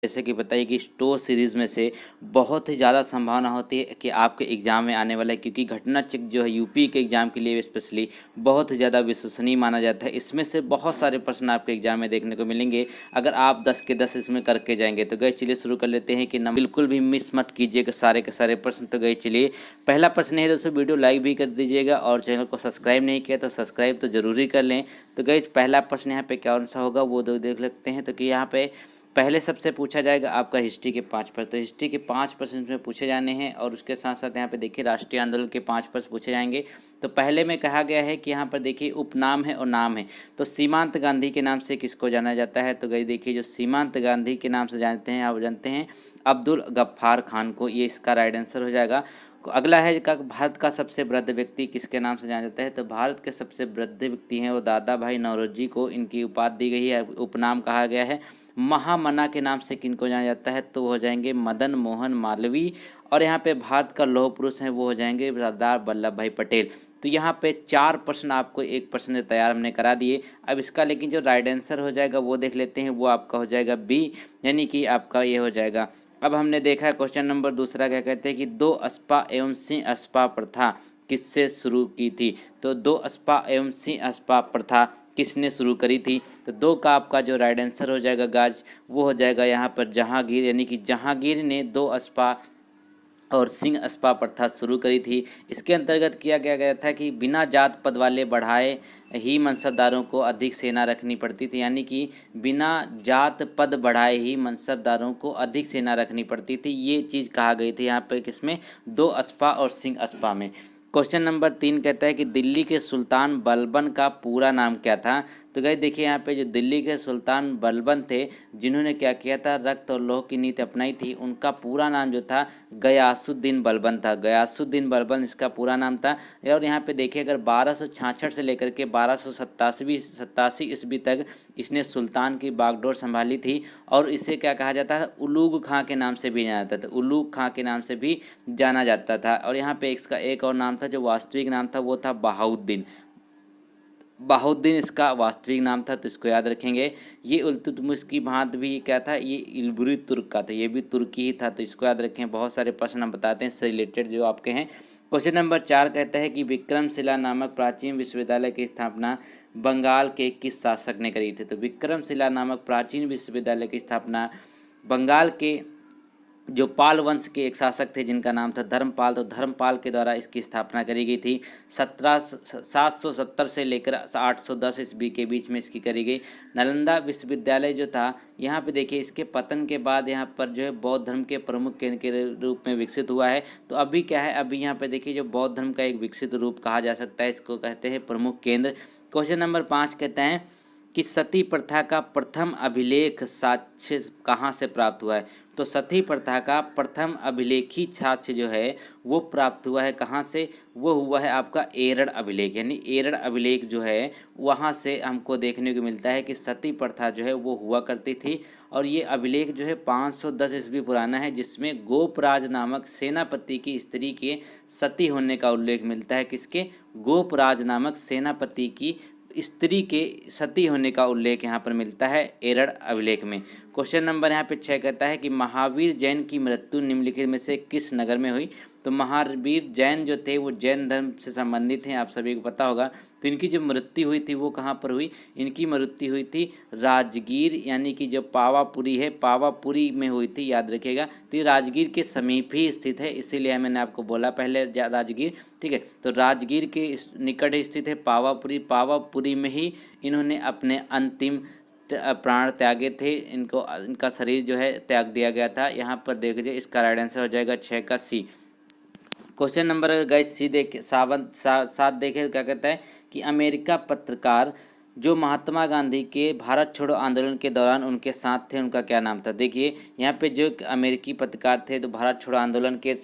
जैसे कि बताइए कि स्टोर सीरीज़ में से बहुत ही ज़्यादा संभावना होती है कि आपके एग्ज़ाम में आने वाला है, क्योंकि घटना चेक जो है यूपी के एग्ज़ाम के लिए स्पेशली बहुत ही ज़्यादा विश्वसनीय माना जाता है। इसमें से बहुत सारे प्रश्न आपके एग्ज़ाम में देखने को मिलेंगे अगर आप 10 के 10 इसमें करके जाएंगे। तो गए चलिए शुरू कर लेते हैं कि बिल्कुल भी मिस मत कीजिएगा सारे के सारे प्रश्न। तो गए चलिए पहला प्रश्न है, दोस्तों वीडियो लाइक भी कर दीजिएगा और चैनल को सब्सक्राइब नहीं किया तो सब्सक्राइब तो जरूरी कर लें। तो गए पहला प्रश्न यहाँ पे कौन सा होगा वो देख लेते हैं। तो कि यहाँ पे पहले सबसे पूछा जाएगा आपका हिस्ट्री के 5 प्रश्न। तो हिस्ट्री के 5 प्रश्न इसमें पूछे जाने हैं और उसके साथ साथ यहाँ पे देखिए राष्ट्रीय आंदोलन के 5 प्रश्न पूछे जाएंगे। तो पहले में कहा गया है कि यहाँ पर देखिए उपनाम है और नाम है। तो सीमांत गांधी के नाम से किसको जाना जाता है? तो गई देखिए जो सीमांत गांधी के नाम से जानते हैं आप जानते हैं अब्दुल गफ्फार खान को, ये इसका राइट आंसर हो जाएगा। अगला है का भारत का सबसे वृद्ध व्यक्ति किसके नाम से जाना जाता है? तो भारत के सबसे वृद्ध व्यक्ति हैं वो दादा भाई नौरोजी को इनकी उपाधि दी गई है, उपनाम कहा गया है। महामना के नाम से किनको जाना जाता है? तो वो हो जाएंगे मदन मोहन मालवीय। और यहाँ पे भारत का लौह पुरुष है वो हो जाएंगे सरदार वल्लभ भाई पटेल। तो यहाँ पे 4 प्रश्न आपको एक प्रश्न तैयार हमने करा दिए। अब इसका लेकिन जो राइट आंसर हो जाएगा वो देख लेते हैं, वो आपका हो जाएगा बी, यानी कि आपका ये हो जाएगा। अब हमने देखा है क्वेश्चन नंबर दूसरा क्या कहते हैं कि 2 अस्पा एवं सिंह अस्पा प्रथा किससे शुरू की थी? तो 2 अस्पा एवं सिंह अस्पा प्रथा किसने शुरू करी थी? तो 2 का आपका जो राइट आंसर हो जाएगा गाज वो हो जाएगा यहाँ पर जहांगीर, यानी कि जहांगीर ने 2 अस्पा और सिंह अस्पा प्रथा शुरू करी थी। इसके अंतर्गत किया गया था कि बिना जात पद वाले बढ़ाए ही मनसबदारों को अधिक सेना रखनी पड़ती थी, यानी कि बिना जात पद बढ़ाए ही मनसबदारों को अधिक सेना रखनी पड़ती थी। ये चीज़ कहा गई थी यहाँ पे किसमें? 2 अस्पा और सिंह अस्पा में। क्वेश्चन नंबर 3 कहता है कि दिल्ली के सुल्तान बलबन का पूरा नाम क्या था? तो गाइस देखिए यहाँ पे जो दिल्ली के सुल्तान बलबन थे जिन्होंने क्या किया था, रक्त और लौह की नीति अपनाई थी, उनका पूरा नाम जो था गयासुद्दीन बलबन था। गयासुद्दीन बलबन इसका पूरा नाम था। और यहाँ पे देखिए अगर 1266 से लेकर के 1287 ईस्वी तक इसने सुल्तान की बागडोर संभाली थी। और इसे क्या कहा जाता है? उलूग खां के नाम से भी जाना जाता था, उलूग खां के नाम से भी जाना जाता था। और यहाँ पे इसका एक और नाम था जो वास्तविक नाम था वो था बहाउद्दीन। बहाउद्दीन इसका वास्तविक नाम था, तो इसको याद रखेंगे। ये इल्तुतमिश की भांति भी क्या था, ये इल्बुरी तुर्क का था, ये भी तुर्की ही था, तो इसको याद रखें। बहुत सारे प्रश्न हम बताते हैं इससे रिलेटेड जो आपके हैं। क्वेश्चन नंबर 4 कहता है कि विक्रमशिला नामक प्राचीन विश्वविद्यालय की स्थापना बंगाल के किस शासक ने करी थी? तो विक्रमशिला नामक प्राचीन विश्वविद्यालय की स्थापना बंगाल के जो पाल वंश के एक शासक थे जिनका नाम था धर्मपाल, तो धर्मपाल के द्वारा इसकी स्थापना करी गई थी। 770 से लेकर 810 ईस्वी के बीच में इसकी करी गई। नालंदा विश्वविद्यालय जो था यहाँ पे देखिए इसके पतन के बाद यहाँ पर जो है बौद्ध धर्म के प्रमुख केंद्र के रूप में विकसित हुआ है। तो अभी क्या है, अभी यहाँ पे देखिए जो बौद्ध धर्म का एक विकसित रूप कहा जा सकता है, इसको कहते हैं प्रमुख केंद्र। क्वेश्चन नंबर 5 कहते हैं कि सती प्रथा का प्रथम अभिलेख साक्ष्य कहाँ से प्राप्त हुआ है? तो सती प्रथा का प्रथम अभिलेखी साक्ष्य जो है वो प्राप्त हुआ है कहाँ से? वो हुआ है आपका एरड़ अभिलेख, यानी एरड़ अभिलेख जो है वहाँ से हमको देखने को मिलता है कि सती प्रथा जो है वो हुआ करती थी। और ये अभिलेख जो है 510 ईस्वी पुराना है, जिसमें गोपराज नामक सेनापति की स्त्री के सती होने का उल्लेख मिलता है। किसके? गोपराज नामक सेनापति की स्त्री के सती होने का उल्लेख यहाँ पर मिलता है एरड़ अभिलेख में। क्वेश्चन नंबर यहाँ पे 6 कहता है कि महावीर जैन की मृत्यु निम्नलिखित में से किस नगर में हुई? तो महावीर जैन जो थे वो जैन धर्म से संबंधित हैं, आप सभी को पता होगा। तो इनकी जो मृत्यु हुई थी वो कहाँ पर हुई? इनकी मृत्यु हुई थी राजगीर, यानी कि जो पावापुरी है पावापुरी में हुई थी, याद रखिएगा। तो ये राजगीर के समीप ही स्थित है, इसीलिए मैंने आपको बोला पहले राजगीर, ठीक है। तो राजगीर के निकट स्थित है पावापुरी, पावापुरी में ही इन्होंने अपने अंतिम प्राण त्यागे थे। इनका शरीर जो है त्याग दिया गया था। यहाँ पर देख लीजिए इसका राइट आंसर हो जाएगा 6 का सी। क्वेश्चन नंबर गाइस सी देखे सात देखे क्या कहता है कि अमेरिका पत्रकार जो महात्मा गांधी के भारत छोड़ो आंदोलन के दौरान उनके साथ थे उनका क्या नाम था? देखिए यहाँ पे जो अमेरिकी पत्रकार थे तो भारत छोड़ो आंदोलन के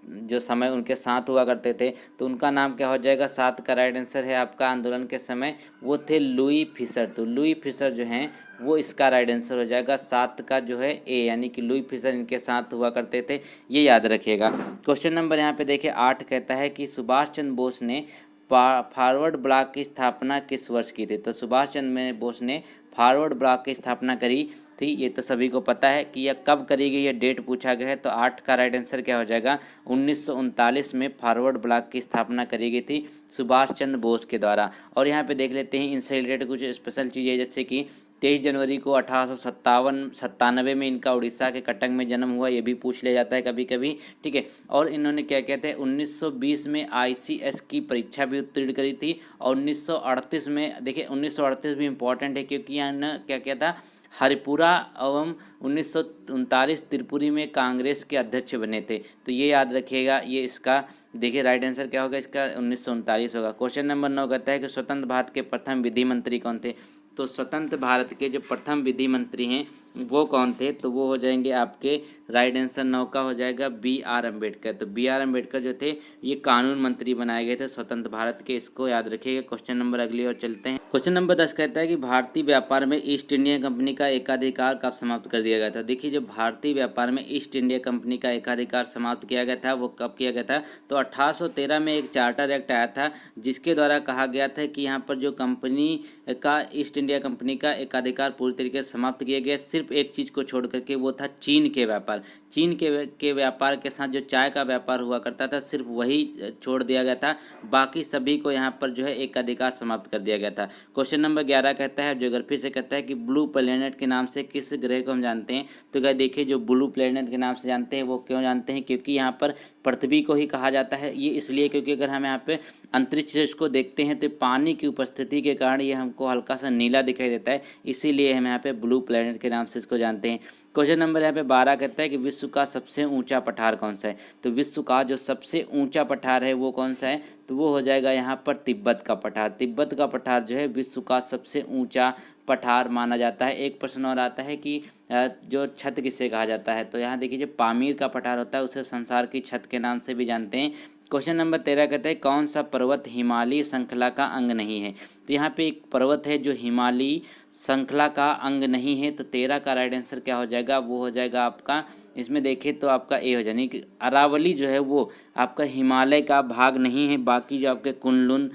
जो समय उनके साथ हुआ करते थे तो उनका नाम क्या हो जाएगा? 7 का राइट आंसर है आपका आंदोलन के समय वो थे लुई फिशर। तो लुई फिशर जो हैं वो इसका राइट आंसर हो जाएगा 7 का जो है ए, यानी कि लुई फिशर इनके साथ हुआ करते थे, ये याद रखिएगा। क्वेश्चन नंबर यहाँ पे देखिए 8 कहता है कि सुभाष चंद्र बोस ने फॉरवर्ड ब्लॉक की स्थापना किस वर्ष की थी? तो सुभाष चंद्र बोस ने फॉरवर्ड ब्लॉक की स्थापना करी थी। ये तो सभी को पता है कि यह कब करी गई, यह डेट पूछा गया है। तो 8 का राइट आंसर क्या हो जाएगा? 1939 में फॉरवर्ड ब्लॉक की स्थापना करी गई थी सुभाष चंद्र बोस के द्वारा। और यहाँ पे देख लेते हैं इनसे रिलेटेड कुछ स्पेशल चीज़ें, जैसे कि 23 जनवरी को 1897 में इनका उड़ीसा के कटक में जन्म हुआ, ये भी पूछ लिया जाता है कभी कभी, ठीक है। और इन्होंने क्या कहते हैं 1920 में आईसीएस की परीक्षा भी उत्तीर्ण करी थी। और 1938 में, देखिए 1938 भी इम्पोर्टेंट है क्योंकि यहाँ क्या क्या था, हरिपुरा एवं 1939 त्रिपुरी में कांग्रेस के अध्यक्ष बने थे। तो ये याद रखिएगा, ये इसका देखिए राइट आंसर क्या होगा इसका? 1939 होगा। क्वेश्चन नंबर 9 कहता है कि स्वतंत्र भारत के प्रथम विधि मंत्री कौन थे? तो स्वतंत्र भारत के जो प्रथम विधि मंत्री हैं वो कौन थे? तो वो हो जाएंगे आपके, राइट आंसर 9 का हो जाएगा बी.आर. अम्बेडकर। तो बी.आर. अम्बेडकर जो थे ये कानून मंत्री बनाए गए थे स्वतंत्र भारत के, इसको याद रखिएगा। क्वेश्चन नंबर अगली ओर चलते हैं। क्वेश्चन नंबर 10 कहता है कि भारतीय व्यापार में ईस्ट इंडिया कंपनी का एकाधिकार कब समाप्त कर दिया गया था? देखिए जो भारतीय व्यापार में ईस्ट इंडिया कंपनी का एकाधिकार समाप्त किया गया था वो कब किया गया था? तो 1813 में एक चार्टर एक्ट आया था जिसके द्वारा कहा गया था कि यहाँ पर जो कंपनी का, ईस्ट इंडिया कंपनी का एकाधिकार पूरी तरीके से समाप्त किया गया। सिर्फ एक चीज़ को छोड़ करके, वो था चीन के व्यापार। चीन के व्यापार के साथ जो चाय का व्यापार हुआ करता था सिर्फ वही छोड़ दिया गया था, बाकी सभी को यहाँ पर जो है एकाधिकार समाप्त कर दिया गया था। क्वेश्चन नंबर 11 कहता है, ज्योग्राफी से कहता है कि ब्लू प्लेनेट के नाम से किस ग्रह को हम जानते हैं? तो क्या देखिए जो ब्लू प्लेनेट के नाम से जानते हैं वो क्यों जानते हैं? क्योंकि यहाँ पर पृथ्वी को ही कहा जाता है। ये इसलिए क्योंकि अगर हम यहाँ पे अंतरिक्ष से इसको देखते हैं तो पानी की उपस्थिति के कारण ये हमको हल्का सा नीला दिखाई देता है, इसीलिए हम यहाँ पे ब्लू प्लेनेट के नाम से इसको जानते हैं। क्वेश्चन नंबर यहाँ पे 12 कहता है कि विश्व का सबसे ऊंचा पठार कौन सा है? तो विश्व का जो सबसे ऊंचा पठार है वो कौन सा है? तो वो हो जाएगा यहाँ पर तिब्बत का पठार। तिब्बत का पठार जो है विश्व का सबसे ऊंचा पठार माना जाता है। एक प्रश्न और आता है कि जो छत किसे कहा जाता है? तो यहाँ देखिए जो पामीर का पठार होता है उसे संसार की छत के नाम से भी जानते हैं। क्वेश्चन नंबर 13 कहता है कौन सा पर्वत हिमालयी श्रृंखला का अंग नहीं है? तो यहाँ पे एक पर्वत है जो हिमालयी श्रृंखला का अंग नहीं है। तो 13 का राइट आंसर क्या हो जाएगा? वो हो जाएगा आपका, इसमें देखें तो आपका ए हो जाए कि अरावली जो है वो आपका हिमालय का भाग नहीं है। बाकी जो आपके कुनलुन,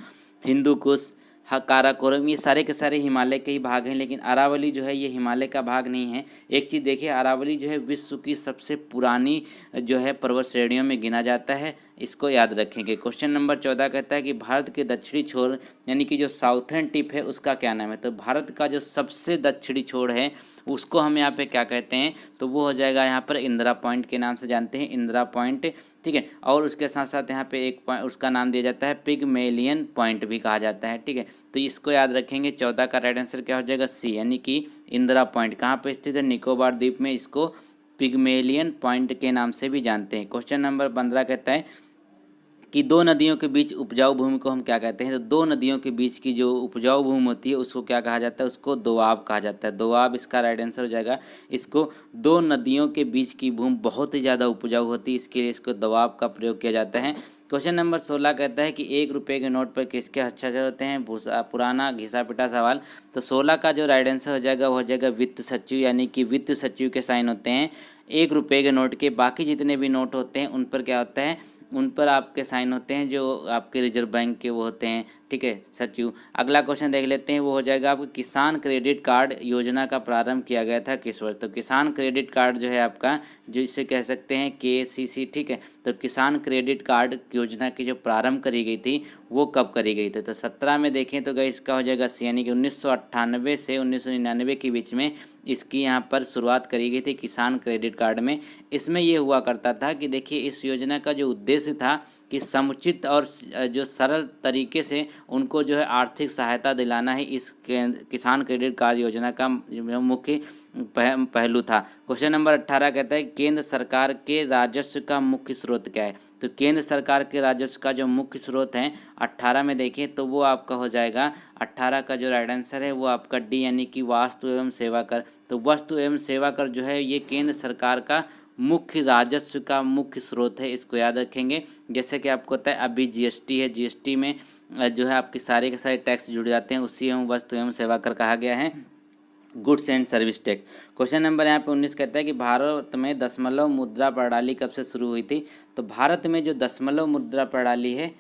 हिंदुकुश, काराकोरम, ये सारे के सारे हिमालय के ही भाग हैं, लेकिन अरावली जो है ये हिमालय का भाग नहीं है। एक चीज़ देखिए, अरावली जो है विश्व की सबसे पुरानी जो है पर्वत श्रेणियों में गिना जाता है, इसको याद रखेंगे। क्वेश्चन नंबर 14 कहता है कि भारत के दक्षिणी छोर यानी कि जो साउथर्न टिप है उसका क्या नाम है? तो भारत का जो सबसे दक्षिणी छोर है उसको हम यहाँ पे क्या कहते हैं? तो वो हो जाएगा यहाँ पर इंदिरा पॉइंट के नाम से जानते हैं, इंदिरा पॉइंट, ठीक है। और उसके साथ साथ यहाँ पे एक पॉइंट उसका नाम दिया जाता है पिगमेलियन पॉइंट भी कहा जाता है, ठीक है। तो इसको याद रखेंगे। 14 का राइट आंसर क्या हो जाएगा? सी, यानी कि इंदिरा पॉइंट कहाँ पे स्थित है? निकोबार द्वीप में इसको पिगमेलियन पॉइंट के नाम से भी जानते हैं। क्वेश्चन नंबर 15 कहता है कि दो नदियों के बीच उपजाऊ भूमि को हम क्या कहते हैं? तो दो नदियों के बीच की जो उपजाऊ भूमि होती है उसको क्या कहा जाता है? उसको दोआब कहा जाता है। दोआब इसका राइट आंसर हो जाएगा। इसको दो नदियों के बीच की भूमि बहुत ही ज़्यादा उपजाऊ होती है, इसके लिए इसको दोआब का प्रयोग किया जाता है। क्वेश्चन नंबर 16 कहता है कि 1 रुपये के नोट पर किसके हस्ताक्षर होते हैं? पुराना घिसा पिटा सवाल। तो 16 का जो राइट आंसर हो जाएगा वो हो जाएगा वित्त सचिव, यानी कि वित्त सचिव के साइन होते हैं 1 रुपये के नोट के। बाकी जितने भी नोट होते हैं उन पर क्या होता है? उन पर आपके साइन होते हैं जो आपके रिजर्व बैंक के वो होते हैं, ठीक है, सचिव। अगला क्वेश्चन देख लेते हैं, वो हो जाएगा आपका किसान क्रेडिट कार्ड योजना का प्रारंभ किया गया था किस वर्ष? तो किसान क्रेडिट कार्ड जो है आपका, जो इसे कह सकते हैं KCC, ठीक है। तो किसान क्रेडिट कार्ड योजना की जो प्रारंभ करी गई थी वो कब करी गई थी? तो 17 में देखें तो इसका हो जाएगा सी, यानी कि 1998 से 1999 के बीच में इसकी यहाँ पर शुरुआत करी गई थी किसान क्रेडिट कार्ड में। इसमें ये हुआ करता था कि देखिए इस योजना का जो उद्देश्य था कि समुचित और जो सरल तरीके से उनको जो है आर्थिक सहायता दिलाना है, इस किसान क्रेडिट कार्ड योजना का मुख्य पहलू था। क्वेश्चन नंबर 18 कहता है केंद्र सरकार के राजस्व का मुख्य स्रोत क्या है? तो केंद्र सरकार के राजस्व का जो मुख्य स्रोत है 18 में देखें तो वो आपका हो जाएगा, 18 का जो राइट आंसर है वो आपका डी, यानी कि वस्तु एवं सेवा कर। तो वस्तु एवं सेवा कर जो है ये केंद्र सरकार का मुख्य राजस्व का मुख्य स्रोत है, इसको याद रखेंगे। जैसे कि आपको पता है अभी GST है, GST में जो है आपके सारे के सारे टैक्स जुड़ जाते हैं, उसी एवं वस्तु एवं सेवा कर कहा गया है, goods and service tax. Question number यहाँ पे 19 कहता है कि भारत में दशमलव मुद्रा प्रणाली कब से शुरू हुई थी? तो भारत में जो दशमलव मुद्रा प्रणाली है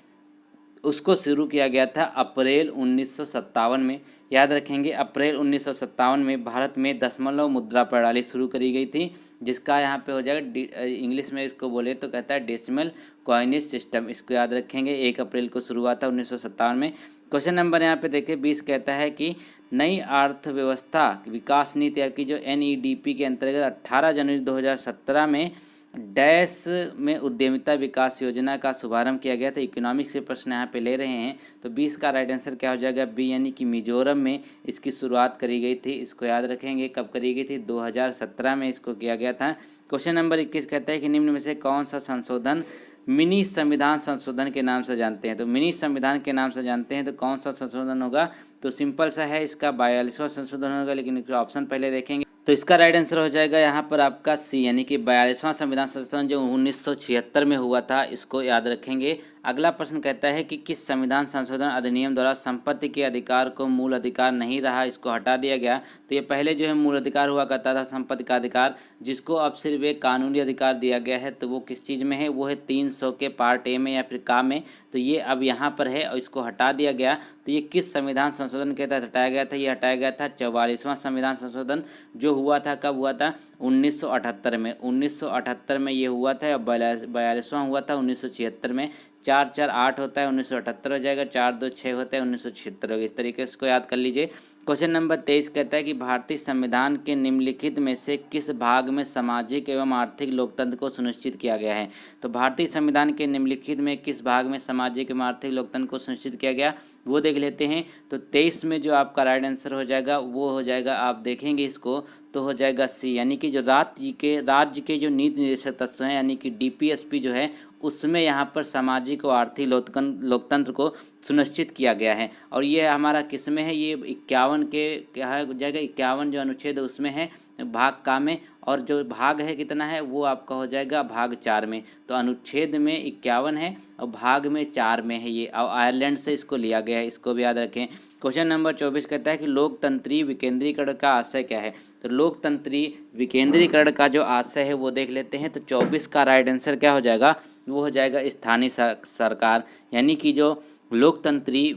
उसको शुरू किया गया था अप्रैल 1957 में। याद रखेंगे, अप्रैल 1957 में भारत में दशमलव मुद्रा प्रणाली शुरू करी गई थी, जिसका यहाँ पे हो जाएगा इंग्लिश में इसको बोले तो कहता है डेसिमल कॉइनेज सिस्टम। इसको याद रखेंगे, 1 अप्रैल को शुरू हुआ था 1957 में। क्वेश्चन नंबर यहाँ पे देखिए 20 कहता है कि नई अर्थव्यवस्था विकास नीति आपकी जो NEDP के अंतर्गत 18 जनवरी 2017 में डैश में उद्यमिता विकास योजना का शुभारंभ किया गया था। इकोनॉमिक्स से प्रश्न यहाँ पे ले रहे हैं, तो 20 का राइट आंसर क्या हो जाएगा? बी, यानी कि मिजोरम में इसकी शुरुआत करी गई थी। इसको याद रखेंगे, कब करी गई थी? 2017 में इसको किया गया था। क्वेश्चन नंबर 21 कहता है कि निम्न में से कौन सा संशोधन मिनी संविधान संशोधन के नाम से जानते हैं? तो मिनी संविधान के नाम से जानते हैं तो कौन सा संशोधन होगा? तो सिंपल सा है, इसका 42वां संशोधन होगा, लेकिन इसका ऑप्शन पहले देखेंगे तो इसका राइट आंसर हो जाएगा यहाँ पर आपका सी, यानी कि 42वां संविधान संशोधन जो 1976 में हुआ था, इसको याद रखेंगे। अगला प्रश्न कहता है कि किस संविधान संशोधन अधिनियम द्वारा संपत्ति के अधिकार को मूल अधिकार नहीं रहा, इसको हटा दिया गया? तो ये पहले जो है मूल अधिकार हुआ करता था, संपत्ति का अधिकार, जिसको अब सिर्फ एक कानूनी अधिकार दिया गया है। तो वो किस चीज़ में है? वो है 300 के पार्ट ए में या फिर का में। तो ये अब यहाँ पर है और इसको हटा दिया गया। तो ये किस संविधान संशोधन के तहत हटाया गया था? ये हटाया गया था 44वां संविधान संशोधन, जो हुआ था कब हुआ था? 1978 में। 1978 में ये हुआ था। और 42वां हुआ था 1976 में। 4 4 8 होता है, 1978 हो जाएगा। 4 2 6 होता है, 1976 होगा। इस तरीके से इसको याद कर लीजिए। क्वेश्चन नंबर 23 कहता है कि भारतीय संविधान के निम्नलिखित में से किस भाग में सामाजिक एवं आर्थिक लोकतंत्र को सुनिश्चित किया गया है? तो भारतीय संविधान के निम्नलिखित में किस भाग में सामाजिक एवं आर्थिक लोकतंत्र को सुनिश्चित किया गया, वो देख लेते हैं। तो 23 में जो आपका राइट आंसर हो जाएगा वो हो जाएगा, आप देखेंगे इसको तो हो जाएगा सी, यानी कि जो राज्य के जो नीति निर्देशक तत्व हैं, यानी कि DPSP जो है, उसमें यहाँ पर सामाजिक और आर्थिक लोकतंत्र को सुनिश्चित किया गया है। और ये हमारा किस में है? ये 51 के क्या हो जाएगा? 51 जो अनुच्छेद है उसमें है, भाग का में। और जो भाग है कितना है? वो आपका हो जाएगा भाग 4 में। तो अनुच्छेद में 51 है और भाग में 4 में है ये, और आयरलैंड से इसको लिया गया है, इसको भी याद रखें। क्वेश्चन नंबर 24 कहता है कि लोकतंत्री विकेंद्रीकरण का आशय क्या है? तो लोकतंत्री विकेंद्रीकरण का जो आशय है वो देख लेते हैं। तो 24 का राइट आंसर क्या हो जाएगा? वो हो जाएगा स्थानीय सरकार, यानी कि जो लोकतंत्री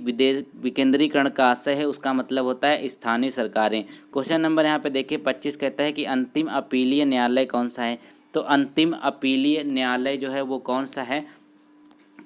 विकेंद्रीकरण का आशय है उसका मतलब होता है स्थानीय सरकारें। क्वेश्चन नंबर यहाँ पे देखिए 25 कहता है कि अंतिम अपीलीय न्यायालय कौन सा है? तो अंतिम अपीलीय न्यायालय जो है वो कौन सा है?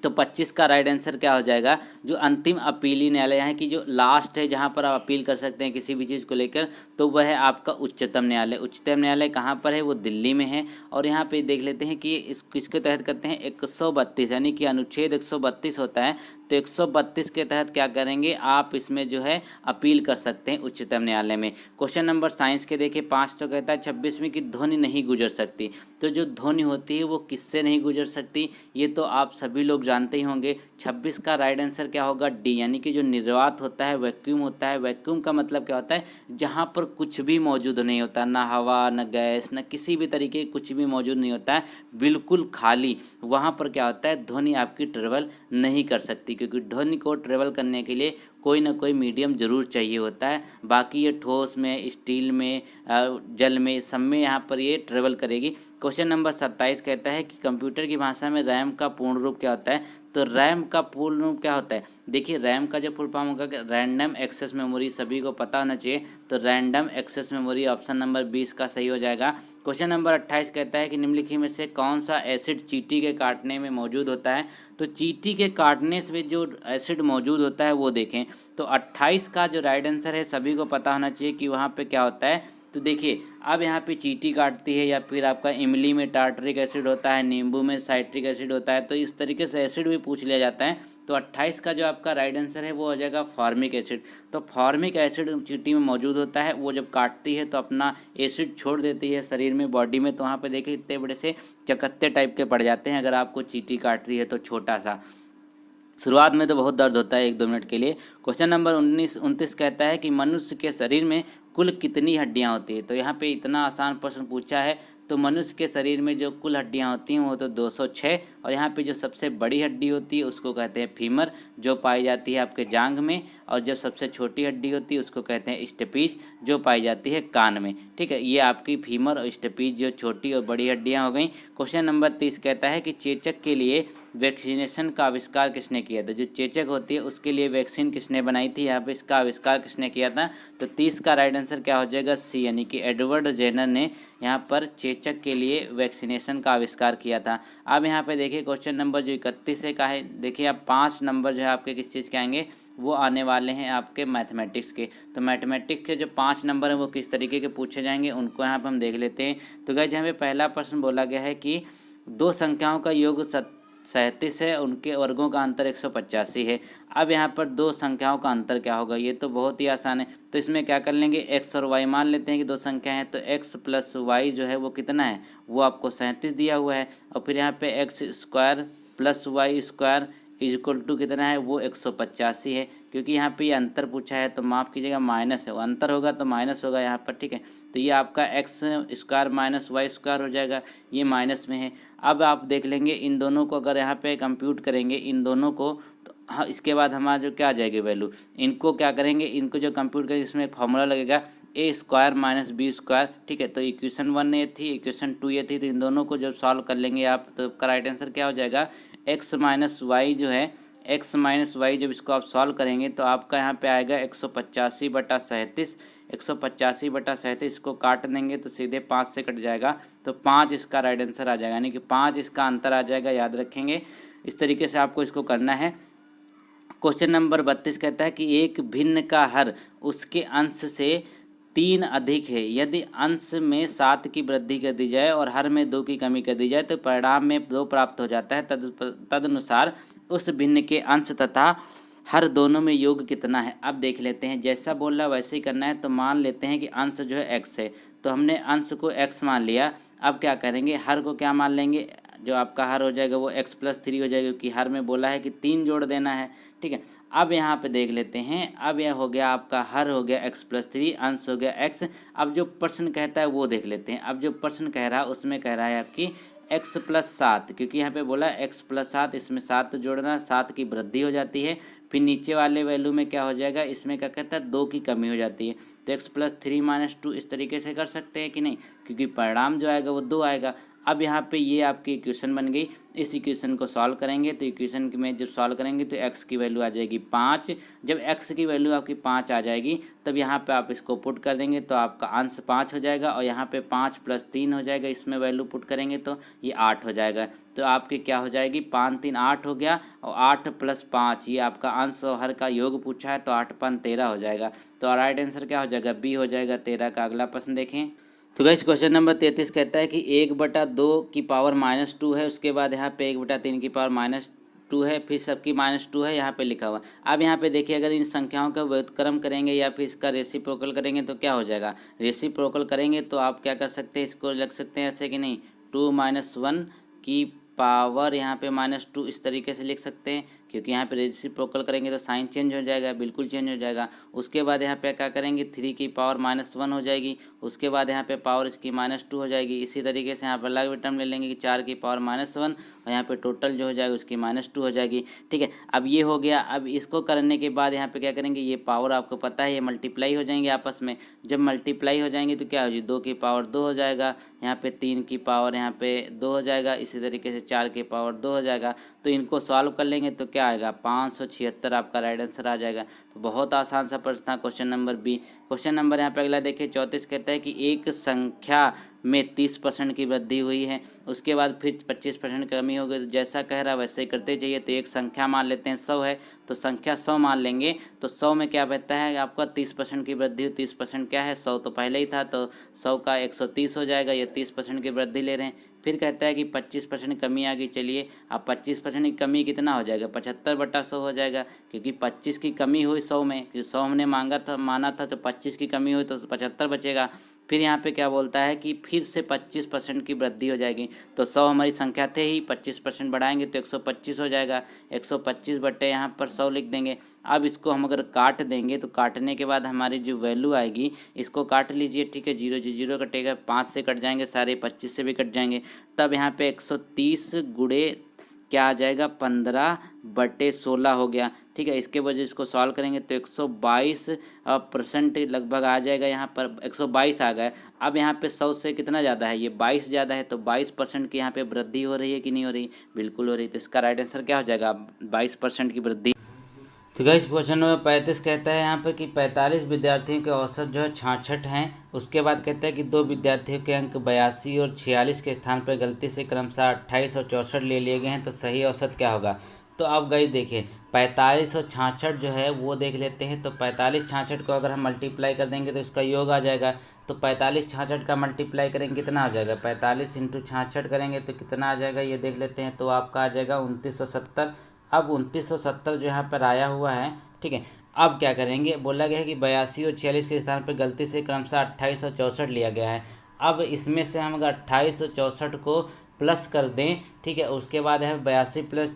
तो 25 का राइट आंसर क्या हो जाएगा? जो अंतिम अपीलीय न्यायालय है कि जो लास्ट है जहाँ पर आप अपील कर सकते हैं किसी भी चीज़ को लेकर, तो वह है आपका उच्चतम न्यायालय। उच्चतम न्यायालय कहाँ पर है? वो दिल्ली में है। और यहाँ पे देख लेते हैं कि किसके तहत करते हैं? 132, यानी कि अनुच्छेद 132 होता है। तो 132 के तहत क्या करेंगे आप? इसमें जो है अपील कर सकते हैं उच्चतम न्यायालय में। क्वेश्चन नंबर साइंस के देखिए 5 तो कहता है 26वीं की ध्वनि नहीं गुजर सकती। तो जो ध्वनि होती है वो किससे नहीं गुजर सकती? ये तो आप सभी लोग जानते ही होंगे। 26 का राइट आंसर क्या होगा? डी, यानी कि जो निर्वात होता है, वैक्यूम होता है। वैक्यूम का मतलब क्या होता है? जहाँ पर कुछ भी मौजूद नहीं होता, ना हवा, ना गैस, ना किसी भी तरीके कुछ भी मौजूद नहीं होता है, बिल्कुल खाली, वहाँ पर क्या होता है? ध्वनि आपकी ट्रेवल नहीं कर सकती, क्योंकि ध्वनि को ट्रेवल करने के लिए कोई ना कोई मीडियम जरूर चाहिए होता है। बाकी ये ठोस में, स्टील में, जल में, सब में यहाँ पर ये ट्रेवल करेगी। क्वेश्चन नंबर 27 कहता है कि कंप्यूटर की भाषा में रैम का पूर्ण रूप क्या होता है? तो रैम का पूर्ण रूप क्या होता है? देखिए रैम का जो फुल फॉर्म होगा रैंडम एक्सेस मेमोरी, सभी को पता होना चाहिए। तो random access memory option number 20 का सही हो जाएगा। क्वेश्चन नंबर 28 कहता है कि निम्नलिखित में से कौन सा एसिड चींटी के काटने में मौजूद होता है? तो चींटी के काटने से जो एसिड मौजूद होता है वो देखें। तो 28 का जो राइट आंसर है सभी को पता होना चाहिए कि वहाँ पे क्या होता है। तो देखिए अब यहाँ पे चींटी काटती है, या फिर आपका इमली में टार्टरिक एसिड होता है, नींबू में साइट्रिक एसिड होता है। तो इस तरीके से एसिड भी पूछ लिया जाता है। तो 28 का जो आपका राइट आंसर है वो हो जाएगा फॉर्मिक एसिड। तो फॉर्मिक एसिड चींटी में मौजूद होता है। वो जब काटती है तो अपना एसिड छोड़ देती है शरीर में, बॉडी में। तो वहाँ पे देखिए इतने बड़े से चकत्ते टाइप के पड़ जाते हैं अगर आपको चींटी काट रही है तो, छोटा सा। शुरुआत में तो बहुत दर्द होता है 1-2 मिनट के लिए। क्वेश्चन नंबर 29 कहता है कि मनुष्य के शरीर में कुल कितनी हड्डियां होती है? तो यहाँ पे इतना आसान प्रश्न पूछा है। तो मनुष्य के शरीर में जो कुल हड्डियां होती हैं वो तो 206, और यहाँ पे जो सबसे बड़ी हड्डी होती है उसको कहते हैं फीमर, जो पाई जाती है आपके जांघ में। और जो सबसे छोटी हड्डी होती है उसको कहते हैं स्टेपीज, जो पाई जाती है कान में। ठीक है, ये आपकी फीमर और स्टेपीज जो छोटी और बड़ी हड्डियाँ हो गई। क्वेश्चन नंबर 30 कहता है कि चेचक के लिए वैक्सीनेशन का आविष्कार किसने किया था। जो चेचक होती है उसके लिए वैक्सीन किसने बनाई थी, यहाँ पे इसका आविष्कार किसने किया था। तो 30 का राइट आंसर क्या हो जाएगा, सी, यानी कि एडवर्ड जेनर ने यहाँ पर चेचक के लिए वैक्सीनेशन का आविष्कार किया था। अब यहाँ पे देखिए क्वेश्चन नंबर जो 31 का है, देखिए आप 5 नंबर जो है आपके किस चीज़ के आएंगे, वो आने वाले हैं आपके मैथमेटिक्स के। तो मैथमेटिक्स के जो 5 नंबर हैं वो किस तरीके के पूछे जाएंगे उनको यहाँ पर हम देख लेते हैं। तो गाइस यहाँ पे पहला प्रश्न बोला गया है कि दो संख्याओं का योग 37 है, उनके वर्गों का अंतर 185 है। अब यहाँ पर दो संख्याओं का अंतर क्या होगा, ये तो बहुत ही आसान है। तो इसमें क्या कर लेंगे, x और y मान लेते हैं कि दो संख्या हैं, तो x प्लस वाई जो है वो कितना है, वो आपको 37 दिया हुआ है। और फिर यहाँ पे x square plus y square is equal to कितना है, वो 185 है। क्योंकि यहाँ पे ये अंतर पूछा है तो माफ़ कीजिएगा माइनस है, वो अंतर होगा तो माइनस होगा यहाँ पर, ठीक है। तो ये आपका x square minus y square हो जाएगा, ये माइनस में है। अब आप देख लेंगे इन दोनों को अगर यहाँ पे कंप्यूट करेंगे इन दोनों को, तो हाँ इसके बाद हमारा जो क्या आ जाएगी वैल्यू, इनको क्या करेंगे, इनको जो कंप्यूट करेंगे इसमें एक फॉर्मूला लगेगा ए स्क्वायर माइनस बी स्क्वायर, ठीक है। तो इक्वेशन 1 ये थी, इक्वेशन 2 ये थी। तो इन दोनों को जब सॉल्व कर लेंगे आप तो आपका राइट आंसर क्या हो जाएगा, एक्स माइनस वाई जो है, एक्स माइनस वाई जब इसको आप सॉल्व करेंगे तो आपका यहाँ पे आएगा 185/37। 185/37 इसको काट देंगे तो सीधे 5 से कट जाएगा, तो 5 इसका राइट आंसर आ जाएगा, यानी कि 5 इसका अंतर आ जाएगा, याद रखेंगे। इस तरीके से आपको इसको करना है। क्वेश्चन नंबर 32 कहता है कि एक भिन्न का हर उसके अंश से 3 अधिक है, यदि अंश में 7 की वृद्धि कर दी जाए और हर में 2 की कमी कर दी जाए तो परिणाम में 2 प्राप्त हो जाता है। तदनुसार उस भिन्न के अंश तथा हर दोनों में योग कितना है। अब देख लेते हैं, जैसा बोल रहा है वैसे ही करना है। तो मान लेते हैं कि अंश जो है x है, तो हमने अंश को x मान लिया। अब क्या करेंगे, हर को क्या मान लेंगे, जो आपका हर हो जाएगा वो x+3 हो जाएगा, क्योंकि हर में बोला है कि 3 जोड़ देना है, ठीक है। अब यहाँ पे देख लेते हैं, अब यह हो गया आपका हर हो गया x+3, अंश हो गया x। अब जो प्रश्न कहता है वो देख लेते हैं। अब जो प्रश्न कह रहा है उसमें कह रहा है आपकी x+7, क्योंकि यहाँ पे बोला x+7, इसमें 7 जोड़ना, 7 की वृद्धि हो जाती है। फिर नीचे वाले वैल्यू में क्या हो जाएगा, इसमें क्या कहता है 2 की कमी हो जाती है। तो x+3 - 2 इस तरीके से कर सकते हैं कि नहीं, क्योंकि परिणाम जो आएगा वो 2 आएगा। अब यहाँ पे ये आपकी इक्वेशन बन गई। इस इक्वेशन को सॉल्व करेंगे तो इक्वेशन में जब सॉल्व करेंगे तो x की वैल्यू आ जाएगी 5। जब x की वैल्यू आपकी 5 आ जाएगी तब यहाँ पे आप इसको पुट कर देंगे तो आपका अंश 5 हो जाएगा, और यहाँ पे 5 + 3 हो जाएगा, इसमें वैल्यू पुट करेंगे तो ये 8 हो जाएगा। तो आपकी क्या हो जाएगी, 5 3 8 हो गया, और 8 + 5 ये आपका अंश और हर का योग पूछा है, तो 8 5 13 हो जाएगा। तो राइट आंसर क्या हो जाएगा, बी हो जाएगा 13 का। अगला प्रश्न देखें। तो गाइस क्वेश्चन नंबर 33 कहता है कि 1/2 की पावर -2 है, उसके बाद यहाँ पे 1/3 की पावर -2 है, फिर सबकी -2 है यहाँ पे लिखा हुआ। अब यहाँ पे देखिए, अगर इन संख्याओं का व्युत्क्रम करेंगे या फिर इसका रेसिप्रोकल करेंगे तो क्या हो जाएगा। रेसिप्रोकल करेंगे तो आप क्या कर सकते हैं, इसको लिख सकते हैं ऐसे कि नहीं, 2 - 1 की पावर यहाँ पे -2 इस तरीके से लिख सकते हैं, क्योंकि यहाँ पे रेसिप्रोकल करेंगे तो साइन चेंज हो जाएगा, बिल्कुल चेंज हो जाएगा। उसके बाद यहाँ पे क्या करेंगे, 3 की पावर -1 हो जाएगी, उसके बाद यहाँ पे पावर इसकी -2 हो जाएगी। इसी तरीके से यहाँ पर अलग भी टर्म ले लेंगे कि 4 की पावर -1, और यहाँ पे टोटल जो हो जाएगा उसकी -2 हो जाएगी, ठीक है। अब ये हो गया। अब इसको करने के बाद यहाँ पे क्या करेंगे, ये पावर आपको पता है ये मल्टीप्लाई हो जाएंगे आपस में। जब मल्टीप्लाई हो जाएंगे तो क्या हो जाएगी, 2 की पावर 2 हो जाएगा, यहाँ पे 3 की पावर यहाँ पे 2 हो जाएगा, इसी तरीके से 4 की पावर 2 हो जाएगा। तो इनको सॉल्व कर लेंगे तो क्या आएगा, 576 आपका राइट आंसर आ जाएगा। तो बहुत आसान सा प्रश्न था question number B. Question number यहाँ पे अगला देखिए 34 कहता है कि एक संख्या में 30% की वृद्धि हुई है, उसके बाद फिर 25% कमी हो गई। तो जैसा कह रहा है वैसे ही करते जाइए। तो एक संख्या मान लेते हैं 100 है, तो संख्या 100 मान लेंगे। तो 100 में क्या बचता है आपका 30% की वृद्धि हुई। 30% क्या है, 100 तो पहले ही था, तो 100 का 130 हो जाएगा, ये 30% की वृद्धि ले रहे हैं। फिर कहता है कि 25% कमी आ गई। चलिए अब 25% की कमी कितना हो जाएगा, 75/100 हो जाएगा, क्योंकि 25 की कमी हुई 100 में, क्योंकि 100 हमने माना था, तो 25 की कमी हुई तो 75 बचेगा। फिर यहाँ पे क्या बोलता है कि फिर से 25% की वृद्धि हो जाएगी। तो 100 हमारी संख्या थे ही, 25% बढ़ाएंगे तो 125 हो जाएगा। 125 बटे यहाँ पर 100 लिख देंगे। अब इसको हम अगर काट देंगे तो काटने के बाद हमारी जो वैल्यू आएगी, इसको काट लीजिए, ठीक है। 0 से 0 कटेगा, 5 से कट जाएंगे सारे, 25 से भी कट जाएंगे। तब यहाँ पे 130 गुणे क्या आ जाएगा, 15/16 हो गया, ठीक है। इसके वजह इसको सॉल्व करेंगे तो 122% लगभग आ जाएगा, यहाँ पर 122 आ गया। अब यहाँ पे 100 से कितना ज़्यादा है, ये 22 ज़्यादा है, तो 22% की यहाँ पे वृद्धि हो रही है कि नहीं हो रही, बिल्कुल हो रही। तो इसका राइट आंसर क्या हो जाएगा, 22% की वृद्धि। तो गाइस क्वेश्चन नंबर 35 कहता है यहाँ पर कि 45 विद्यार्थियों के औसत जो है 66 हैं। उसके बाद कहता है कि 2 विद्यार्थियों के अंक 82 और 46 के स्थान पर गलती से क्रमशः 28 और 64 ले लिए गए हैं, तो सही औसत क्या होगा। तो अब गाइस देखिए 45 और 66 जो है वो देख लेते हैं। तो 45 66 को अगर हम मल्टीप्लाई कर देंगे तो इसका योग आ जाएगा। तो 45 66 का मल्टीप्लाई करेंगे कितना आ जाएगा, 45 इंटू 66 करेंगे तो कितना आ जाएगा ये देख लेते हैं। तो आपका आ जाएगा 2970। अब 2970 जो यहाँ पर आया हुआ है, ठीक है। अब क्या करेंगे, बोला गया है कि 82 और 46 के स्थान पर गलती से क्रमशः 28 और 64 लिया गया है। अब इसमें से हम अगर 28 और 64 को प्लस कर दें, ठीक है, उसके बाद है 82 प्लस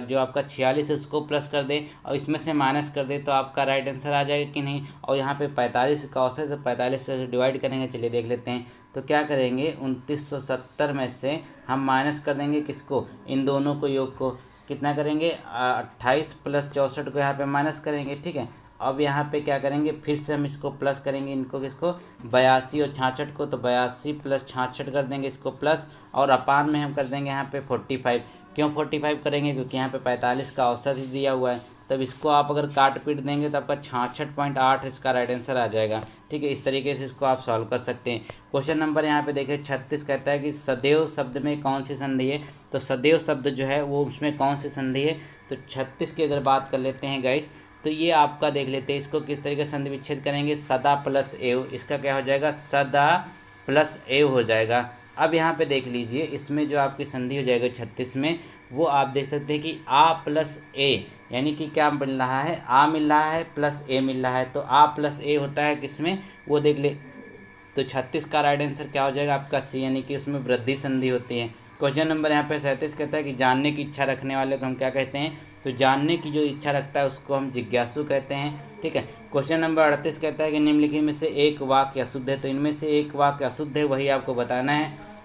जो आपका 46 है उसको प्लस कर दें और इसमें से माइनस कर दें, तो आपका राइट आंसर आ जाएगा कि नहीं। और यहाँ पे 45 का औसत है, तो 45 से डिवाइड करेंगे, चलिए देख लेते हैं। तो क्या करेंगे, 2970 में से हम माइनस कर देंगे किसको, इन दोनों को, योग को। कितना करेंगे, 28 प्लस 64 को यहाँ पे माइनस करेंगे, ठीक है। अब यहाँ पे क्या करेंगे, फिर से हम इसको प्लस करेंगे, इनको किसको, 82 और 66 को। तो 82 प्लस 66 कर देंगे इसको प्लस, और अपान में हम कर देंगे यहाँ पे 45। क्यों 45 करेंगे, क्योंकि यहाँ पे 45 का औसत ही दिया हुआ है। तब इसको आप अगर काट पीट देंगे तो आपका 66.8 इसका राइट आंसर आ जाएगा, ठीक है। इस तरीके से इसको आप सॉल्व कर सकते हैं। क्वेश्चन नंबर यहाँ पे देखिए 36 कहता है कि सदैव शब्द में कौन सी संधि है। तो सदैव शब्द जो है वो उसमें कौन सी संधि है। तो 36 की अगर बात कर लेते हैं गाइस, तो ये आपका देख लेते हैं इसको किस तरीके से संधि विच्छेद करेंगे, सदा प्लस एव, इसका क्या हो जाएगा, सदा प्लस एव हो जाएगा। अब यहाँ पे देख लीजिए इसमें जो आपकी संधि हो जाएगा 36 में, वो आप देख सकते हैं कि आ प्लस ए, यानी कि क्या मिल रहा है, आ मिल रहा है प्लस ए मिल रहा है। तो आ प्लस ए होता है किसमें, वो देख ले। तो 36 का राइट आंसर क्या हो जाएगा आपका सी, यानी कि उसमें वृद्धि संधि होती है। क्वेश्चन नंबर यहाँ पे 37 कहता है कि जानने की इच्छा रखने वाले को हम क्या कहते हैं। तो जानने की जो इच्छा रखता है उसको हम जिज्ञासु कहते हैं, ठीक है। क्वेश्चन नंबर 38 कहता है कि निम्नलिखित में से एक वाक्य अशुद्ध है। तो इनमें से एक वाक्य अशुद्ध है, वही आपको बताना है।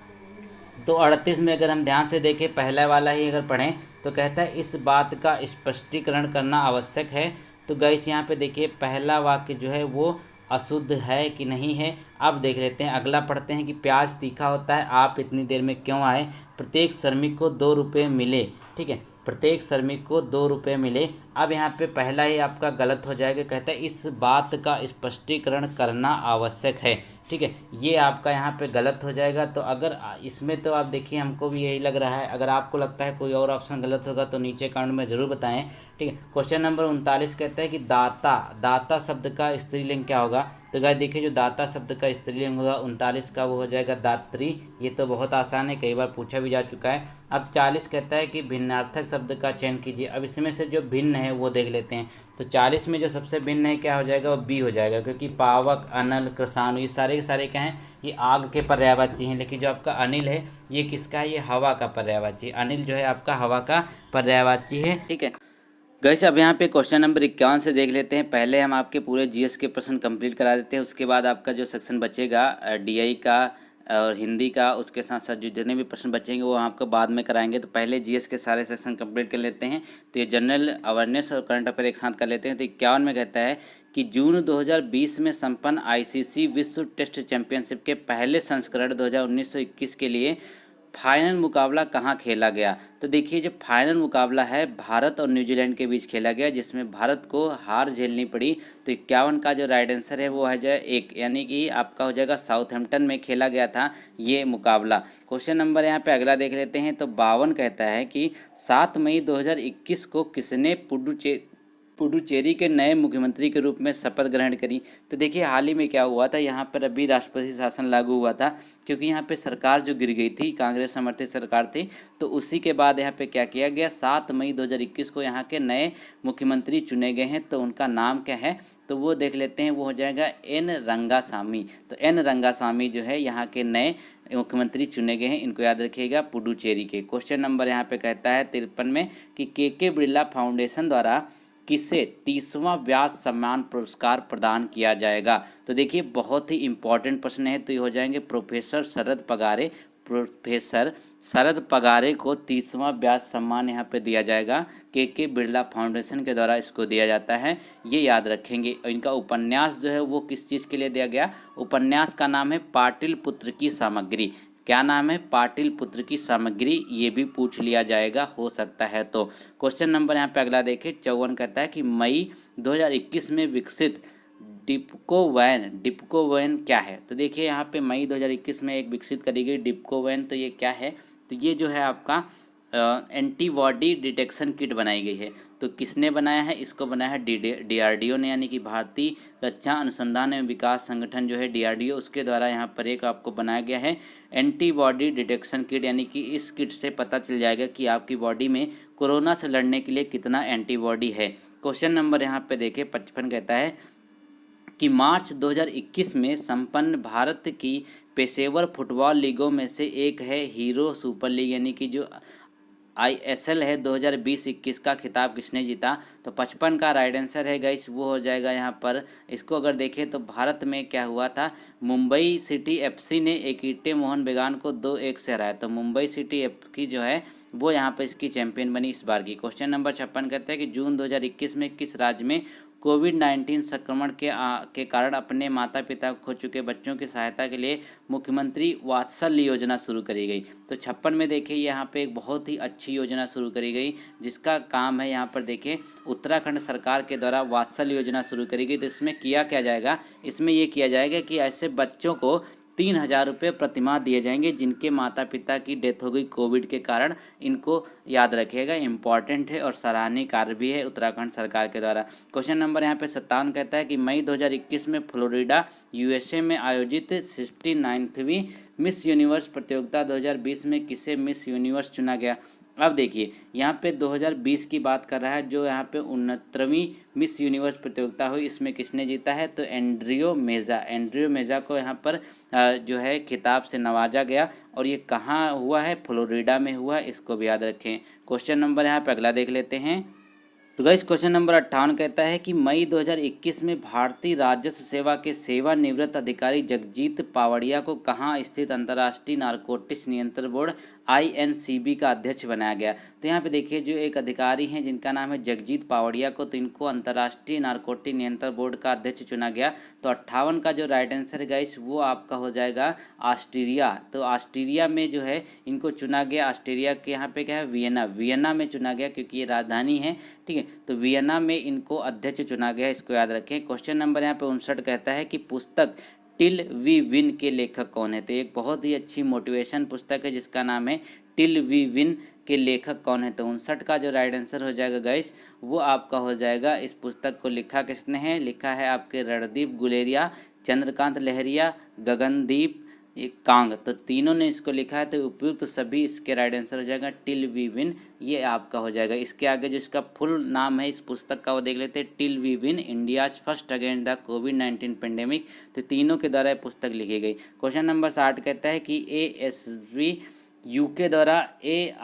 तो 38 में अगर हम ध्यान से देखें, पहला वाला ही अगर पढ़ें, तो कहता है इस बात का स्पष्टीकरण करना आवश्यक है। तो गाइस यहाँ पे देखिए पहला वाक्य जो है वो अशुद्ध है कि नहीं है। अब देख लेते हैं, अगला पढ़ते हैं कि प्याज तीखा होता है, आप इतनी देर में क्यों आए। प्रत्येक श्रमिक को 2 रुपये मिले, ठीक है, प्रत्येक श्रमिक को 2 रुपये मिले। अब यहाँ पे पहला ही आपका गलत हो जाएगा, कहता है इस बात का स्पष्टीकरण करना आवश्यक है, ठीक है, ये आपका यहाँ पे गलत हो जाएगा। तो अगर इसमें तो आप देखिए हमको भी यही लग रहा है, अगर आपको लगता है कोई और ऑप्शन गलत होगा तो नीचे कमेंट में ज़रूर बताएं, ठीक है। क्वेश्चन नंबर 39 कहता है कि दाता, दाता शब्द का स्त्रीलिंग क्या होगा। तो गाइस देखिए जो दाता शब्द का स्त्रीलिंग होगा 39 का वो हो जाएगा दात्री। ये तो बहुत आसान है, कई बार पूछा भी जा चुका है। अब 40 कहता है कि भिन्नार्थक शब्द का चयन कीजिए। अब इसमें से जो भिन्न है वो देख लेते हैं। तो 40 में जो सबसे भिन्न है क्या हो जाएगा, वो बी हो जाएगा, क्योंकि पावक, अनल, कृषाणु ये सारे के सारे क्या हैं, ये आग के पर्यायवाची हैं। लेकिन जो आपका अनिल है ये किसका है, ये हवा का पर्यायवाची। अनिल जो है आपका हवा का पर्यायवाची है, ठीक है। गैस अब यहाँ पे क्वेश्चन नंबर 51 से देख लेते हैं। पहले हम आपके पूरे जीएस के प्रश्न कंप्लीट करा देते हैं, उसके बाद आपका जो सेक्शन बचेगा डीआई का और हिंदी का, उसके साथ साथ जो जितने भी प्रश्न बचेंगे वो आपको बाद में कराएंगे। तो पहले जीएस के सारे सेक्शन कंप्लीट कर लेते हैं। तो ये जनरल अवेयरनेस और करंट अफेयर एक साथ कर लेते हैं। तो 51 में कहता है कि जून 2020 में संपन्न आईसीसी विश्व टेस्ट चैंपियनशिप के पहले संस्करण 2019-21 के लिए फाइनल मुकाबला कहाँ खेला गया। तो देखिए जो फाइनल मुकाबला है भारत और न्यूजीलैंड के बीच खेला गया, जिसमें भारत को हार झेलनी पड़ी। तो 51 का जो राइट आंसर है वो है जाए 1, यानी कि आपका हो जाएगा साउथहैम्पटन में खेला गया था ये मुकाबला। क्वेश्चन नंबर यहाँ पे अगला देख लेते हैं। तो 52 कहता है कि 7 मई 2021 को किसने पुडुचेरी के नए मुख्यमंत्री के रूप में शपथ ग्रहण करी। तो देखिए हाल ही में क्या हुआ था, यहाँ पर अभी राष्ट्रपति शासन लागू हुआ था, क्योंकि यहाँ पे सरकार जो गिर गई थी, कांग्रेस समर्थित सरकार थी। तो उसी के बाद यहाँ पे क्या किया गया, 7 मई 2021 को यहाँ के नए मुख्यमंत्री चुने गए हैं। तो उनका नाम क्या है, तो वो देख लेते हैं, वो हो जाएगा एन रंगासामी। तो एन रंगासामी जो है यहाँ के नए मुख्यमंत्री चुने गए हैं, इनको याद रखिएगा, पुडुचेरी के। क्वेश्चन नंबर यहाँ पे कहता है 53 में कि के बिरला फाउंडेशन द्वारा किसे 30वां व्यास सम्मान पुरस्कार प्रदान किया जाएगा। तो देखिए बहुत ही इंपॉर्टेंट प्रश्न है। तो ये हो जाएंगे प्रोफेसर शरद पगारे प्रोफेसर शरद पगारे को 30वां ब्याज सम्मान यहाँ पे दिया जाएगा। के बिरला फाउंडेशन के द्वारा इसको दिया जाता है, ये याद रखेंगे। इनका उपन्यास जो है वो किस चीज़ के लिए दिया गया? उपन्यास का नाम है पाटिल पुत्र की सामग्री। क्या नाम है? पाटिल पुत्र की सामग्री। ये भी पूछ लिया जाएगा, हो सकता है। तो क्वेश्चन नंबर यहाँ पे अगला देखें, 54 कहता है कि मई 2021 में विकसित डिप्को वैन क्या है? तो देखिए यहाँ पे मई 2021 में एक विकसित करी गई डिप्को वैन, तो ये क्या है? तो ये जो है आपका एंटीबॉडी डिटेक्शन किट बनाई गई है। तो किसने बनाया है? इसको बनाया है DRDO ने, यानी कि भारतीय रक्षा अनुसंधान एवं विकास संगठन जो है DRDO, उसके द्वारा यहाँ पर एक आपको बनाया गया है एंटीबॉडी डिटेक्शन किट। यानी कि इस किट से पता चल जाएगा कि आपकी बॉडी में कोरोना से लड़ने के लिए कितना एंटीबॉडी है। क्वेश्चन नंबर यहाँ पे देखें 55 कहता है कि मार्च 2021 में संपन्न भारत की पेशेवर फुटबॉल लीगों में से एक है हीरो सुपर लीग, यानी कि जो ISL है 2020-21 का खिताब किसने जीता? तो 55 का राइट आंसर है गाइस, वो हो जाएगा यहाँ पर। इसको अगर देखें तो भारत में क्या हुआ था, मुंबई सिटी FC ने एकिटे मोहन बेगान को 2-1 से हराया। तो मुंबई सिटी FC जो है वो यहाँ पर इसकी चैंपियन बनी इस बार की। क्वेश्चन नंबर 56 कहते हैं कि जून 2021 में किस राज्य में कोविड-19 संक्रमण के कारण अपने माता पिता खो चुके बच्चों की सहायता के लिए मुख्यमंत्री वात्सल्य योजना शुरू करी गई? तो 56 में देखिए यहाँ पे एक बहुत ही अच्छी योजना शुरू करी गई, जिसका काम है यहाँ पर देखें उत्तराखंड सरकार के द्वारा वात्सल्य योजना शुरू करी गई। तो इसमें किया क्या जाएगा? इसमें ये किया जाएगा कि ऐसे बच्चों को 3000 रुपये प्रतिमाह दिए जाएंगे जिनके माता पिता की डेथ हो गई कोविड के कारण। इनको याद रखिएगा, इम्पॉर्टेंट है और सराहनीय कार्य भी है उत्तराखंड सरकार के द्वारा। क्वेश्चन नंबर यहाँ पे 57 कहता है कि मई 2021 में फ्लोरिडा USA में आयोजित 69वीं मिस यूनिवर्स प्रतियोगिता 2020 में किसे मिस यूनिवर्स चुना गया? अब देखिए यहाँ पे 2020 की बात कर रहा है, जो यहाँ पे 69वीं मिस यूनिवर्स प्रतियोगिता हुई, इसमें किसने जीता है? तो एंड्रियो मेजा को यहाँ पर जो है खिताब से नवाजा गया। और ये कहाँ हुआ है? फ्लोरिडा में हुआ है, इसको भी याद रखें। क्वेश्चन नंबर यहाँ पे अगला देख लेते हैं। तो गाइस क्वेश्चन नंबर 58 कहता है कि मई 2021 में भारतीय राजस्व सेवा के सेवानिवृत्त अधिकारी जगजीत पावड़िया को कहाँ स्थित अंतर्राष्ट्रीय नारकोटिक्स नियंत्रण बोर्ड INCB का अध्यक्ष बनाया गया? तो यहाँ पे देखिए जो एक अधिकारी हैं जिनका नाम है जगजीत पावड़िया को, तो इनको अंतर्राष्ट्रीय नारकोटिक नियंत्रण बोर्ड का अध्यक्ष चुना गया। तो 58 का जो राइट आंसर है गाइस वो आपका हो जाएगा ऑस्ट्रेलिया। तो ऑस्ट्रेलिया में जो है इनको चुना गया। ऑस्ट्रेलिया के यहाँ पे क्या है? वियना में चुना गया, क्योंकि ये राजधानी है, ठीक है। तो वियना में इनको अध्यक्ष चुना गया, इसको याद रखें। क्वेश्चन नंबर यहाँ पे 59 कहता है कि पुस्तक टिल वी विन के लेखक कौन है? तो एक बहुत ही अच्छी मोटिवेशन पुस्तक है जिसका नाम है टिल वी विन के लेखक कौन है? तो 59 का जो राइट आंसर हो जाएगा गाइस वो आपका हो जाएगा, इस पुस्तक को लिखा किसने है? लिखा है आपके रणदीप गुलेरिया, चंद्रकांत लहरिया, गगनदीप कांग, तो तीनों ने इसको लिखा है। तो उपयुक्त सभी इसके राइट आंसर हो जाएगा टिल वी विन, ये आपका हो जाएगा। इसके आगे जो इसका फुल नाम है इस पुस्तक का वो देख लेते हैं, till we win India's first against the कोविड-19 पेंडेमिक। तो तीनों के द्वारा ये पुस्तक लिखी गई। क्वेश्चन नंबर 60 कहता है कि ASV UK द्वारा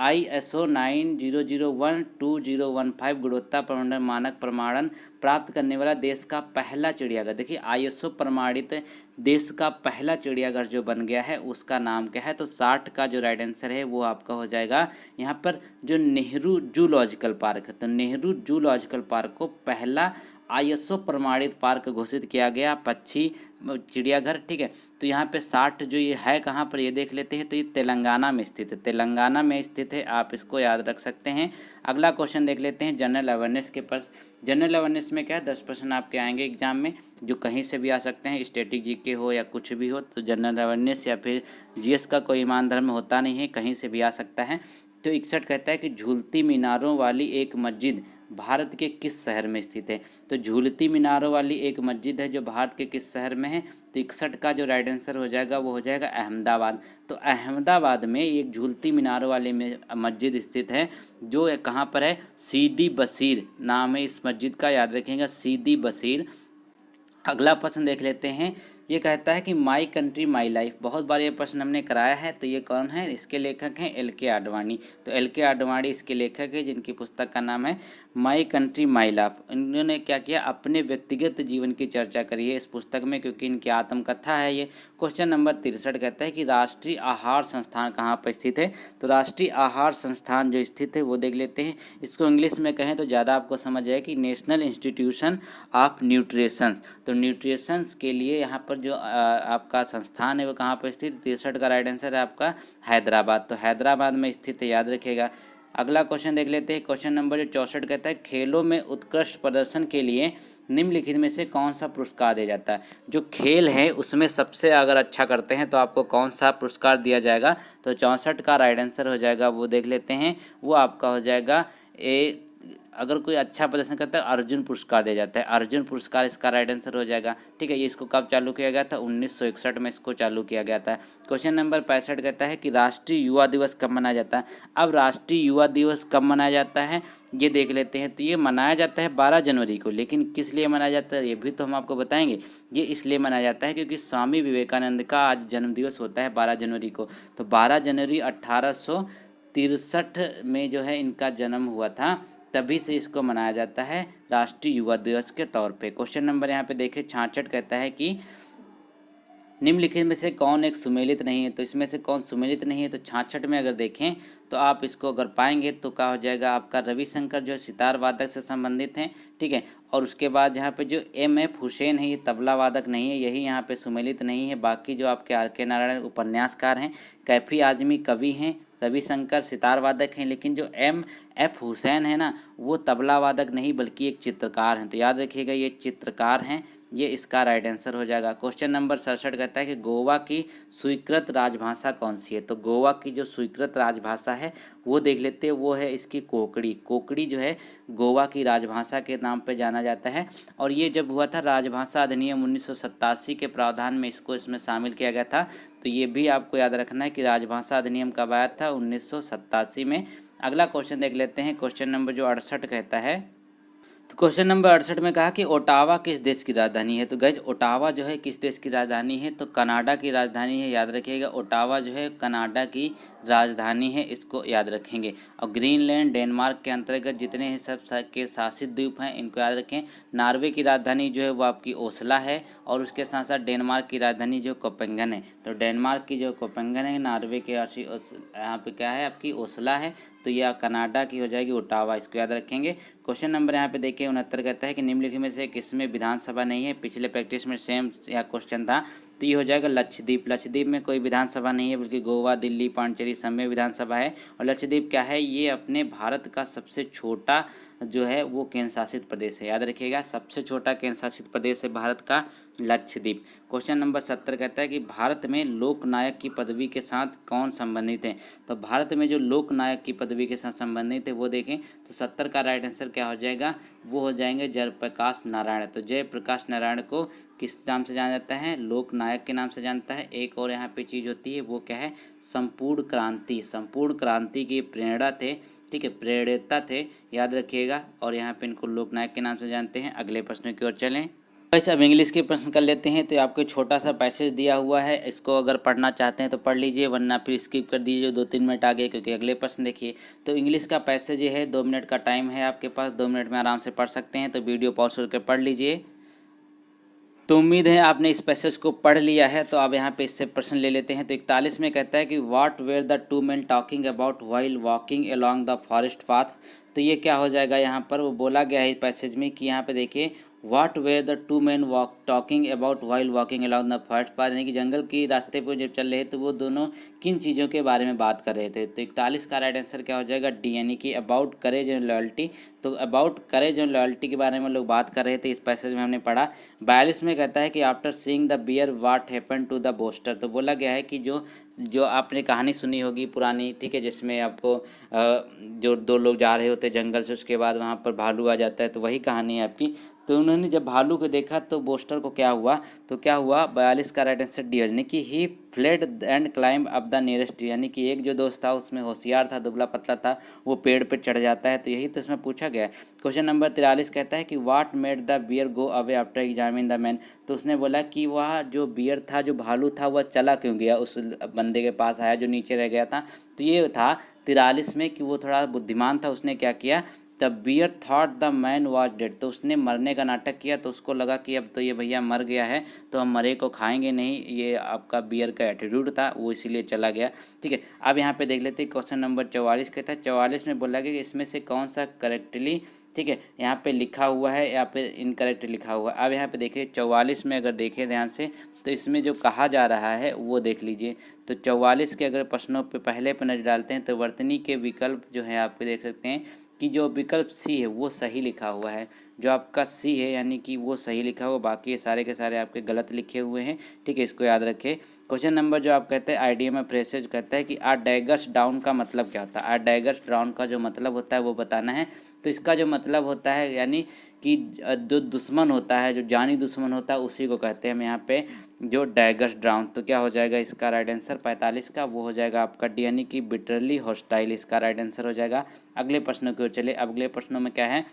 ISO 9001-2015 गुणवत्ता प्रबंधन मानक प्रमाणन प्राप्त करने वाला देश का पहला चिड़ियाघर। देखिए ISO प्रमाणित देश का पहला चिड़ियाघर जो बन गया है उसका नाम क्या है? तो 60 का जो राइट आंसर है वो आपका हो जाएगा यहाँ पर जो नेहरू जूलॉजिकल पार्क है। तो नेहरू जूलॉजिकल पार्क को पहला ISO प्रमाणित पार्क घोषित किया गया, पक्षी चिड़ियाघर, ठीक है। तो यहाँ पे 60 जो ये है कहाँ पर ये देख लेते हैं। तो ये तेलंगाना में स्थित है, तेलंगाना में स्थित है, आप इसको याद रख सकते हैं। अगला क्वेश्चन देख लेते हैं जनरल अवेयरनेस के पास। जनरल अवेयरनेस में क्या है 10 प्रश्न आपके आएंगे एग्जाम में, जो कहीं से भी आ सकते हैं, स्टैटिक जीके हो या कुछ भी हो। तो जनरल अवेयरनेस या फिर GS का कोई ईमान धर्म होता नहीं है, कहीं से भी आ सकता है। तो 61 कहता है कि झूलती मीनारों वाली एक मस्जिद भारत के किस शहर में स्थित है? तो झूलती मीनारों वाली एक मस्जिद है जो भारत के किस शहर में है? तो 61 का जो राइट आंसर हो जाएगा वो हो जाएगा अहमदाबाद। तो अहमदाबाद में एक झूलती मीनारों वाली मस्जिद स्थित है, जो कहाँ पर है? सीदी बशीर नाम है इस मस्जिद का, याद रखिएगा सीदी बशीर। अगला प्रश्न देख लेते हैं। ये कहता है कि माई कंट्री माई लाइफ, बहुत बार ये प्रश्न हमने कराया है। तो ये कौन है? इसके लेखक हैं LK आडवाणी। तो LK आडवाणी इसके लेखक है जिनकी पुस्तक का नाम है माई कंट्री माई लाइफ। इन्होंने क्या किया, अपने व्यक्तिगत जीवन की चर्चा करी है इस पुस्तक में, क्योंकि इनकी आत्मकथा है ये। क्वेश्चन नंबर 63 कहता है कि राष्ट्रीय आहार संस्थान कहाँ पर स्थित है। तो राष्ट्रीय आहार संस्थान जो स्थित है वो देख लेते हैं। इसको इंग्लिश में कहें तो ज़्यादा आपको समझ आए कि नेशनल इंस्टीट्यूशन ऑफ न्यूट्रिशंस। तो न्यूट्रिशंस के लिए यहाँ पर जो आपका संस्थान है वो कहाँ पर स्थित। 63 का राइट आंसर है आपका हैदराबाद। तो हैदराबाद में स्थित है, याद रखिएगा। अगला क्वेश्चन देख लेते हैं। क्वेश्चन नंबर 64 कहता है खेलों में उत्कृष्ट प्रदर्शन के लिए निम्नलिखित में से कौन सा पुरस्कार दिया जाता है। जो खेल है उसमें सबसे अगर अच्छा करते हैं तो आपको कौन सा पुरस्कार दिया जाएगा। तो 64 का राइट आंसर हो जाएगा, वो देख लेते हैं, वो आपका हो जाएगा अगर कोई अच्छा प्रदर्शन करता है अर्जुन पुरस्कार दिया जाता है। अर्जुन पुरस्कार इसका राइट आंसर हो जाएगा। ठीक है, ये इसको कब चालू किया गया था, 1961 में इसको चालू किया गया था। क्वेश्चन नंबर 65 कहता है कि राष्ट्रीय युवा दिवस कब मनाया जाता है। अब राष्ट्रीय युवा दिवस कब मनाया जाता है ये देख लेते हैं। तो ये मनाया जाता है 12 जनवरी को, लेकिन किस लिए मनाया जाता है ये भी तो हम आपको बताएंगे। ये इसलिए मनाया जाता है क्योंकि स्वामी विवेकानंद का आज जन्मदिवस होता है 12 जनवरी को। तो 12 जनवरी 1863 में जो है इनका जन्म हुआ था, तभी से इसको मनाया जाता है राष्ट्रीय युवा दिवस के तौर पे। क्वेश्चन नंबर यहाँ पे देखें 66 कहता है कि निम्नलिखित में से कौन एक सुमेलित नहीं है। तो इसमें से कौन सुमेलित नहीं है। तो 66 में अगर देखें तो आप इसको अगर पाएंगे तो क्या हो जाएगा आपका रविशंकर जो सितार वादक से संबंधित हैं। ठीक है, और उसके बाद यहाँ पे जो M.F. हुसैन है ये तबला वादक नहीं है, यही यहाँ पे सुमेलित नहीं है। बाकी जो आपके R.K. नारायण उपन्यासकार हैं, कैफी आजमी कवि हैं, रविशंकर सितार वादक हैं, लेकिन जो M.F. हुसैन है ना वो तबला वादक नहीं बल्कि एक चित्रकार हैं। तो याद रखिएगा ये चित्रकार हैं, ये इसका राइट आंसर हो जाएगा। क्वेश्चन नंबर 67 कहता है कि गोवा की स्वीकृत राजभाषा कौन सी है। तो गोवा की जो स्वीकृत राजभाषा है वो देख लेते हैं, वो है इसकी कोंकणी। कोंकणी जो है गोवा की राजभाषा के नाम पे जाना जाता है। और ये जब हुआ था राजभाषा अधिनियम 1987 के प्रावधान में इसको इसमें शामिल किया गया था। तो ये भी आपको याद रखना है कि राजभाषा अधिनियम कब आया था, 1987 में। अगला क्वेश्चन देख लेते हैं। क्वेश्चन नंबर जो 68 कहता है, तो क्वेश्चन नंबर 68 में कहा कि ओटावा किस देश की राजधानी है। तो गाइज ओटावा जो है किस देश की राजधानी है। तो कनाडा की राजधानी है, याद रखिएगा। ओटावा जो है कनाडा की राजधानी है, इसको याद रखेंगे। और ग्रीनलैंड डेनमार्क के अंतर्गत जितने हैं सब के शासित द्वीप हैं, इनको याद रखें। नॉर्वे की राजधानी जो है वो आपकी ओस्ला है, और उसके साथ साथ डेनमार्क की राजधानी जो कोपेंगन है। तो डेनमार्क की जो कोपेंगन है, नॉर्वे के यहाँ पे क्या है आपकी ओस्ला है। तो यह कनाडा की हो जाएगी ओटावा, इसको याद रखेंगे। क्वेश्चन नंबर यहाँ पे देखिए 69 कहता है कि निम्नलिखित में से किसमें विधानसभा नहीं है। पिछले प्रैक्टिस में सेम या क्वेश्चन था, तो ये हो जाएगा लक्षद्वीप। लक्षद्वीप में कोई विधानसभा नहीं है, बल्कि गोवा, दिल्ली, पांडिचेरी सब में विधानसभा है। और लक्षद्वीप क्या है, ये अपने भारत का सबसे छोटा जो है वो केंद्र शासित प्रदेश है, याद रखिएगा। सबसे छोटा केंद्र शासित प्रदेश है भारत का लक्षद्वीप। क्वेश्चन नंबर 70 कहता है कि भारत में लोकनायक की पदवी के साथ कौन संबंधित है। तो भारत में जो लोकनायक की पदवी के साथ संबंधित है वो देखें तो 70 का राइट आंसर क्या हो जाएगा, वो हो जाएंगे जयप्रकाश नारायण। तो जयप्रकाश नारायण को किस नाम से जाना जाता है, लोकनायक के नाम से जानता है। एक और यहाँ पे चीज़ होती है वो क्या है, संपूर्ण क्रांति। संपूर्ण क्रांति की प्रेरणा थे, ठीक है, प्रेरणा थे, याद रखिएगा। और यहाँ पे इनको लोकनायक के नाम से जानते हैं। अगले प्रश्न की ओर चलें। वैसे अब इंग्लिश के प्रश्न कर लेते हैं। तो आपको छोटा सा पैसेज दिया हुआ है, इसको अगर पढ़ना चाहते हैं तो पढ़ लीजिए, वरना फिर स्किप कर दीजिए 2-3 मिनट आगे, क्योंकि अगले प्रश्न देखिए। तो इंग्लिश का पैसेज ये है, 2 मिनट का टाइम है आपके पास, 2 मिनट में आराम से पढ़ सकते हैं। तो वीडियो पॉज करके पढ़ लीजिए। तो उम्मीद है आपने इस पैसेज को पढ़ लिया है। तो अब यहाँ पे इससे प्रश्न ले लेते हैं। तो 41 में कहता है कि what were the two man talking about while walking along the forest path. तो ये क्या हो जाएगा, यहाँ पर वो बोला गया है इस पैसेज में कि यहाँ पे देखिए what were the two man talking about while walking along the forest path, यानी कि जंगल की रास्ते पर जब चल रहे तो वो दोनों किन चीज़ों के बारे में बात कर रहे थे। तो 41 का राइट आंसर क्या हो जाएगा, डी, यानी कि अबाउट करेज एंड लॉयल्टी। तो अबाउट करेज एंड लॉयल्टी के बारे में लोग बात कर रहे थे, इस पैसेज में हमने पढ़ा। 42 में कहता है कि after seeing the bear what happen to the boaster. तो बोला गया है कि जो आपने कहानी सुनी होगी पुरानी, ठीक है, जिसमें आपको जो 2 लोग जा रहे होते जंगल से, उसके बाद वहाँ पर भालू आ जाता है, तो वही कहानी है आपकी। तो उन्होंने जब भालू को देखा तो बोस्टर को क्या हुआ, तो क्या हुआ, 42 का राइट आंसर डी, यानी कि he fled and climb up the nearest tree, यानी कि एक जो दोस्त था उसमें होशियार था, दुबला पतला था, वो पेड़ पे चढ़ जाता है। तो यही तो इसमें पूछा गया है। क्वेश्चन नंबर 43 कहता है कि what made the bear go away after examine the man. तो उसने बोला कि वह जो बियर था, जो भालू था, वह चला क्यों गया, उस बंदे के पास आया जो नीचे रह गया था। तो ये था 43 में कि वो थोड़ा बुद्धिमान था, उसने क्या किया the bear thought the man was dead, तो उसने मरने का नाटक किया, तो उसको लगा कि अब तो ये भैया मर गया है तो हम मरे को खाएंगे नहीं, ये आपका बियर का एटीट्यूड था, वो इसीलिए चला गया। ठीक है, अब यहाँ पे देख लेते हैं क्वेश्चन नंबर 44 कहता है 44 में बोला गया कि इसमें से कौन सा करेक्टली, ठीक है, यहाँ पे लिखा हुआ है या फिर इनकरेक्ट लिखा हुआ है। अब यहाँ पे देखिए 44 में अगर देखें ध्यान से तो इसमें जो कहा जा रहा है वो देख लीजिए। तो 44 के अगर प्रश्नों पे पहले पर नजर डालते हैं तो वर्तनी के विकल्प जो है आप देख सकते हैं कि जो विकल्प सी है वो सही लिखा हुआ है, जो आपका सी है यानी कि वो सही लिखा हुआ, बाकी ये सारे के सारे आपके गलत लिखे हुए हैं। ठीक है, इसको याद रखें। क्वेश्चन नंबर जो आप कहते हैं आइडिया में फ्रेसेज कहता है कि आ डैगर्स डाउन का मतलब क्या होता है। आ डैगर्स डाउन का जो मतलब होता है वो बताना है। तो इसका जो मतलब होता है यानी कि जो दुश्मन होता है, जो जानी दुश्मन होता है, उसी को कहते हैं हम यहाँ पे जो डैगर्स डाउन। तो क्या हो जाएगा इसका राइट आंसर 45 का, वो हो जाएगा आपका डी यानी कि बिटरली हॉस्टाइल, इसका राइट आंसर हो जाएगा। अगले प्रश्नों की ओर चले। अगले प्रश्नों में क्या है,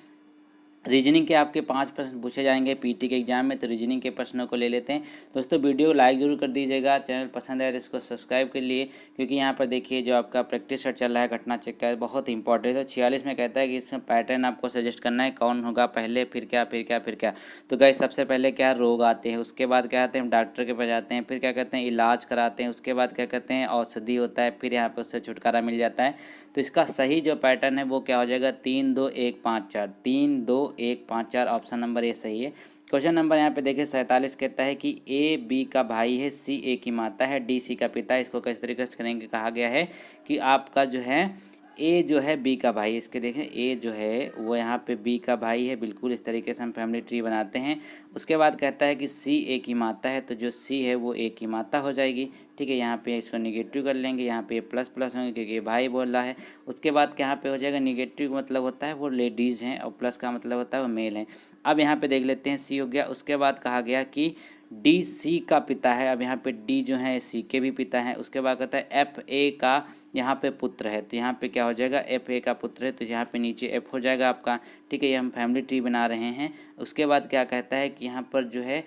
रीजनिंग के आपके 5 प्रश्न पूछे जाएंगे पीटी के एग्जाम में, तो रीजनिंग के प्रश्नों को ले लेते हैं। दोस्तों वीडियो को लाइक जरूर कर दीजिएगा, चैनल पसंद आए तो इसको सब्सक्राइब कर लिए, क्योंकि यहाँ पर देखिए जो आपका प्रैक्टिस सेट चल रहा है घटना चेक का, बहुत इंपॉर्टेंट है। 46 में कहता है कि इसमें पैटर्न आपको सजेस्ट करना है, कौन होगा पहले, फिर क्या फिर क्या फिर क्या। तो गाइस सबसे पहले क्या रोग आते हैं, उसके बाद क्या आते हैं हम डॉक्टर के पास जाते हैं, फिर क्या कहते हैं इलाज कराते हैं, उसके बाद क्या कहते हैं औषधि होता है, फिर यहाँ पर उससे छुटकारा मिल जाता है। तो इसका सही जो पैटर्न है वो क्या हो जाएगा 3 2 1 5 4, 3 2 1 5 4, ऑप्शन नंबर ये सही है। क्वेश्चन नंबर यहाँ पे देखिए 47 कहता है कि ए बी का भाई है, सी ए की माता है, डी सी का पिता है। इसको किस तरीके से करेंगे, कहा गया है कि आपका जो है ए जो है बी का भाई, इसके देखें ए जो है वो यहाँ पे बी का भाई है, बिल्कुल इस तरीके से हम फैमिली ट्री बनाते हैं। उसके बाद कहता है कि सी ए की माता है, तो जो सी है वो ए की माता हो जाएगी। ठीक है, यहाँ पे इसको निगेटिव कर लेंगे, यहाँ पे प्लस प्लस होंगे क्योंकि भाई बोल रहा है। उसके बाद यहाँ पे हो जाएगा निगेटिव मतलब होता है वो लेडीज़ हैं और प्लस का मतलब होता है वो मेल हैं। अब यहाँ पे देख लेते हैं सी हो गया। उसके बाद कहा गया कि डी सी का पिता है, अब यहाँ पे डी जो है सी के भी पिता है। उसके बाद कहता है एफ ए का यहाँ पे पुत्र है, तो यहाँ पे क्या हो जाएगा एफ ए का पुत्र है, तो यहाँ पे नीचे एफ हो जाएगा आपका। ठीक है, ये हम फैमिली ट्री बना रहे हैं। उसके बाद क्या कहता है कि यहाँ पर जो है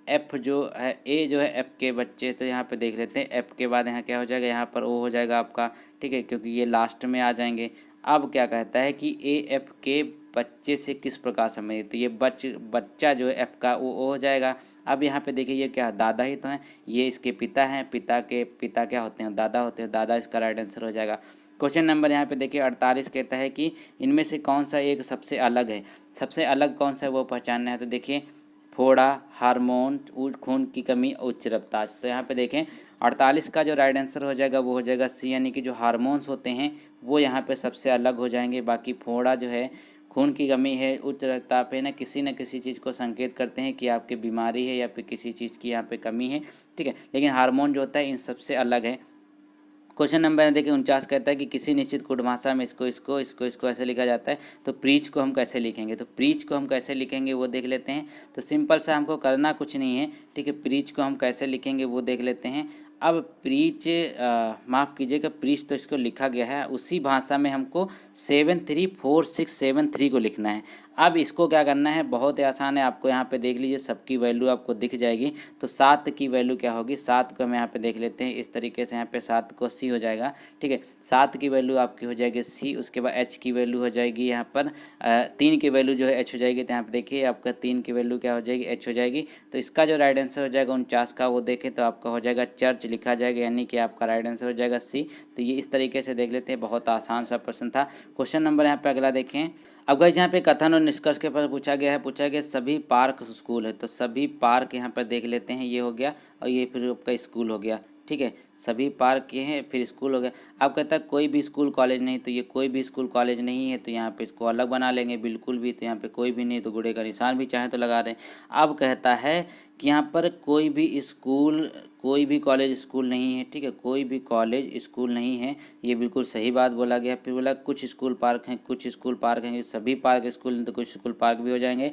एफ जो है ए जो है एफ के बच्चे, तो यहाँ पे देख लेते हैं एफ के बाद यहाँ क्या हो जाएगा, यहाँ पर ओ हो जाएगा आपका। ठीक है, क्योंकि ये लास्ट में आ जाएंगे। अब क्या कहता है कि ए एफ के बच्चे से किस प्रकार संबंधित, तो ये बच्चा जो है एफ का वो ओ हो जाएगा। अब यहाँ पे देखिए ये क्या दादा ही तो हैं, ये इसके पिता हैं, पिता के पिता क्या होते हैं दादा होते हैं, दादा इसका राइट आंसर हो जाएगा। क्वेश्चन नंबर यहाँ पे देखिए 48 कहता है कि इनमें से कौन सा एक सबसे अलग है, सबसे अलग कौन सा है वो पहचानना है। तो देखिए फोड़ा, हार्मोन, खून की कमी, उच्च रफ्तार। तो यहाँ पे देखें 48 का जो राइट आंसर हो जाएगा वो हो जाएगा सी, यानी कि जो हार्मोन्स होते हैं वो यहाँ पे सबसे अलग हो जाएंगे। बाकी फोड़ा जो है खून की कमी है, उच्च रक्तचाप है, ना किसी चीज़ को संकेत करते हैं कि आपकी बीमारी है या फिर किसी चीज़ की यहाँ पे कमी है। ठीक है, लेकिन हार्मोन जो होता है इन सबसे अलग है। क्वेश्चन नंबर देखिए 49 कहता है कि किसी निश्चित कुट भाषा में इसको ऐसे लिखा जाता है, तो प्रीच को हम कैसे लिखेंगे। तो प्रीच को हम कैसे लिखेंगे वो देख लेते हैं। तो सिंपल सा हमको करना कुछ नहीं है। ठीक है, प्रीच को हम कैसे लिखेंगे वो देख लेते हैं। अब प्रीच माफ़ कीजिएगा, प्रीच तो इसको लिखा गया है, उसी भाषा में हमको 73467 को लिखना है। अब इसको क्या करना है, बहुत ही आसान है। आपको यहाँ पे देख लीजिए सबकी वैल्यू आपको दिख जाएगी। तो 7 की वैल्यू क्या होगी, 7 को हम यहाँ पे देख लेते हैं इस तरीके से, यहाँ पे 7 को सी हो जाएगा। ठीक है, 7 की वैल्यू आपकी हो जाएगी सी। उसके बाद एच की वैल्यू हो जाएगी यहाँ पर 3 की वैल्यू जो है एच हो जाएगी। तो यहाँ पे देखिए आपका 3 की वैल्यू क्या हो जाएगी एच हो जाएगी। तो इसका जो राइट आंसर हो जाएगा 49 का वो देखें तो आपका हो जाएगा चर्च लिखा जाएगा, यानी कि आपका राइट आंसर हो जाएगा सी। तो ये इस तरीके से देख लेते हैं, बहुत आसान सा प्रश्न था। क्वेश्चन नंबर यहाँ पे अगला देखें। अब गाइस यहाँ पे कथन और निष्कर्ष के पर पूछा गया सभी पार्क स्कूल है, तो सभी पार्क यहाँ पर देख लेते हैं, ये हो गया और ये फिर आपका स्कूल हो गया। ठीक है, सभी पार्क ये हैं फिर स्कूल हो गया। अब कहता है कोई भी स्कूल कॉलेज नहीं, तो ये कोई भी स्कूल कॉलेज नहीं है, तो यहाँ पे इसको अलग बना लेंगे बिल्कुल भी। तो यहाँ पे कोई भी नहीं, तो गुड़े का निशान भी चाहे तो लगा दें। अब कहता है कि यहाँ पर कोई भी स्कूल, कोई भी कॉलेज स्कूल नहीं है। ठीक है, कोई भी कॉलेज स्कूल नहीं है, ये बिल्कुल सही बात बोला गया। फिर बोला कुछ स्कूल पार्क हैं, कुछ स्कूल पार्क हैं, सभी पार्क स्कूल नहीं तो कुछ स्कूल पार्क भी हो जाएंगे।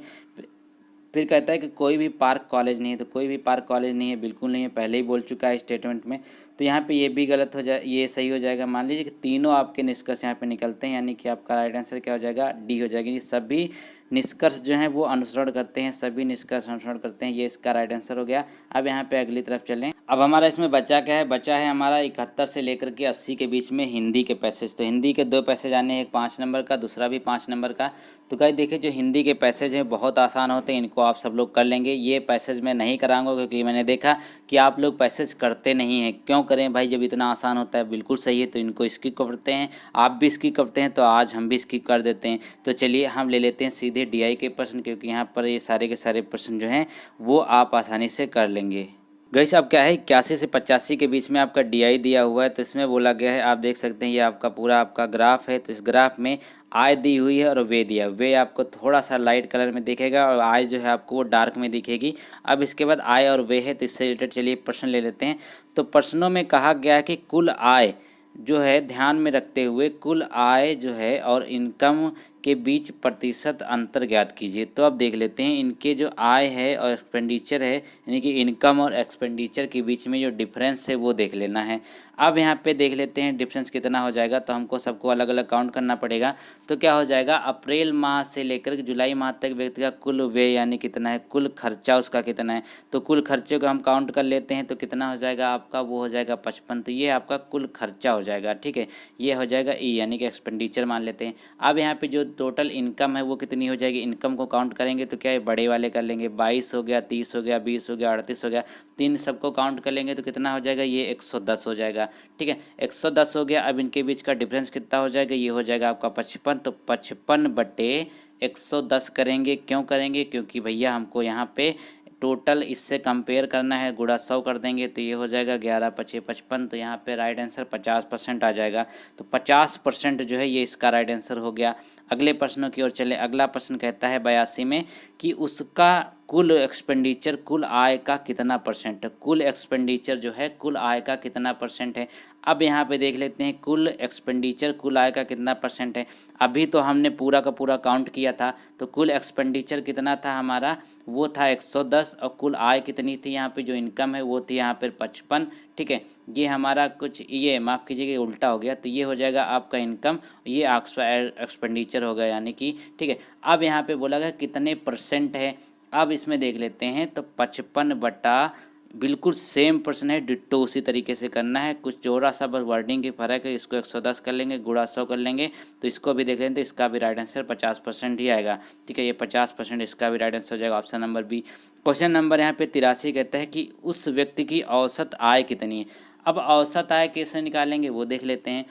फिर कहता है कि कोई भी पार्क कॉलेज नहीं है, तो कोई भी पार्क कॉलेज नहीं है, बिल्कुल नहीं है, पहले ही बोल चुका है स्टेटमेंट में। तो यहाँ पे ये भी गलत हो जाए, ये सही हो जाएगा। मान लीजिए कि तीनों आपके निष्कर्ष यहाँ पे निकलते हैं, यानी कि आपका राइट आंसर क्या हो जाएगा डी हो जाएगी। सभी निष्कर्ष जो है वो अनुसरण करते हैं, सभी निष्कर्ष अनुसरण करते हैं। ये इसका राइट आंसर हो गया। अब यहाँ पे अगली तरफ चलें। अब हमारा इसमें बचा क्या है? बचा है हमारा 71 से लेकर के 80 के बीच में हिंदी के पैसेज। तो हिंदी के 2 पैसेज आने हैं, एक 5 नंबर का, दूसरा भी 5 नंबर का। तो गाइस देखिए, जो हिंदी के पैसेज हैं बहुत आसान होते हैं, इनको आप सब लोग कर लेंगे। ये पैसेज मैं नहीं कराऊंगा क्योंकि मैंने देखा कि आप लोग पैसेज करते नहीं हैं। क्यों करें भाई, जब इतना आसान होता है? बिल्कुल सही है, तो इनको स्किप करते हैं। आप भी स्किप करते हैं तो आज हम भी स्किप कर देते हैं। तो चलिए हम ले लेते हैं सीधे DI के प्रश्न, क्योंकि यहाँ पर ये सारे के सारे प्रश्न जो हैं वो आप आसानी से कर लेंगे। गाइस अब क्या है, 81 से 85 के बीच में आपका DI दिया हुआ है। तो इसमें बोला गया है, आप देख सकते हैं ये आपका पूरा आपका ग्राफ है। तो इस ग्राफ में आय दी हुई है और वे दिया। वे आपको थोड़ा सा लाइट कलर में दिखेगा और आय जो है आपको वो डार्क में दिखेगी। अब इसके बाद आय और वे है, तो इससे रिलेटेड चलिए प्रश्न ले लेते हैं। तो प्रश्नों में कहा गया है कि कुल आय जो है ध्यान में रखते हुए कुल आय जो है और इनकम के बीच प्रतिशत अंतर ज्ञात कीजिए। तो अब देख लेते हैं इनके जो आय है और एक्सपेंडिचर है, यानी कि इनकम और एक्सपेंडिचर के बीच में जो डिफरेंस है वो देख लेना है। अब यहाँ पे देख लेते हैं डिफरेंस कितना हो जाएगा। तो हमको सबको अलग अलग काउंट करना पड़ेगा। तो क्या हो जाएगा, अप्रैल माह से लेकर जुलाई माह तक व्यक्ति का कुल व्यय यानी कितना है, कुल खर्चा उसका कितना है। तो कुल खर्चे को हम काउंट कर लेते हैं। तो कितना हो जाएगा आपका, वो हो जाएगा 55। तो ये आपका कुल खर्चा हो जाएगा। ठीक है, ये हो जाएगा ई यानी कि एक्सपेंडिचर मान लेते हैं। अब यहाँ पे जो टोटल इनकम है वो कितनी हो जाएगी, इनकम को काउंट करेंगे तो क्या है, बड़े वाले कर लेंगे। 22 हो गया, 30 हो गया, 20 हो गया, 38 हो गया। 3 सबको काउंट कर लेंगे तो कितना हो जाएगा, ये 110 हो जाएगा। ठीक है, 110 हो गया। अब इनके बीच का डिफरेंस कितना हो जाएगा, ये हो जाएगा आपका 55। तो 55/110 करेंगे। क्यों करेंगे, क्योंकि भैया हमको यहाँ पे टोटल इससे कंपेयर करना है। गुणा 100 कर देंगे तो ये हो जाएगा 11×5=55। तो यहाँ पे राइट आंसर 50% आ जाएगा। तो 50% जो है ये इसका राइट आंसर हो गया। अगले प्रश्नों की ओर चले। अगला प्रश्न कहता है 82 में कि उसका कुल एक्सपेंडिचर कुल आय का कितना परसेंट है। कुल एक्सपेंडिचर जो है कुल आय का कितना परसेंट है। अब यहाँ पे देख लेते हैं कुल एक्सपेंडिचर कुल आय का कितना परसेंट है। अभी तो हमने पूरा का पूरा काउंट किया था। तो कुल एक्सपेंडिचर कितना था हमारा, वो था 110। और कुल आय कितनी थी, यहाँ पे जो इनकम है वो थी यहाँ पर 55। ठीक है, ये हमारा कुछ ये माफ़ कीजिएगा उल्टा हो गया। तो ये हो जाएगा आपका इनकम, ये एक्सपेंडिचर हो गया यानी कि। ठीक है, अब यहाँ पे बोला गया कितने परसेंट है। अब इसमें देख लेते हैं। तो 55 बिल्कुल सेम प्रश्न है, डिट्टो उसी तरीके से करना है। कुछ थोड़ा सा बस वर्डिंग की फ़र्क है। इसको 110 कर लेंगे, गुणा 100 कर लेंगे। तो इसको भी देख लेंगे तो इसका भी राइट आंसर 50% ही आएगा। ठीक है, ये 50% इसका भी राइट आंसर हो जाएगा, option number B. Question number यहाँ पे 83 कहता है कि उस व्यक्ति की औसत आय कितनी है। अब औसत आय कैसे निकालेंगे वो देख लेते हैं।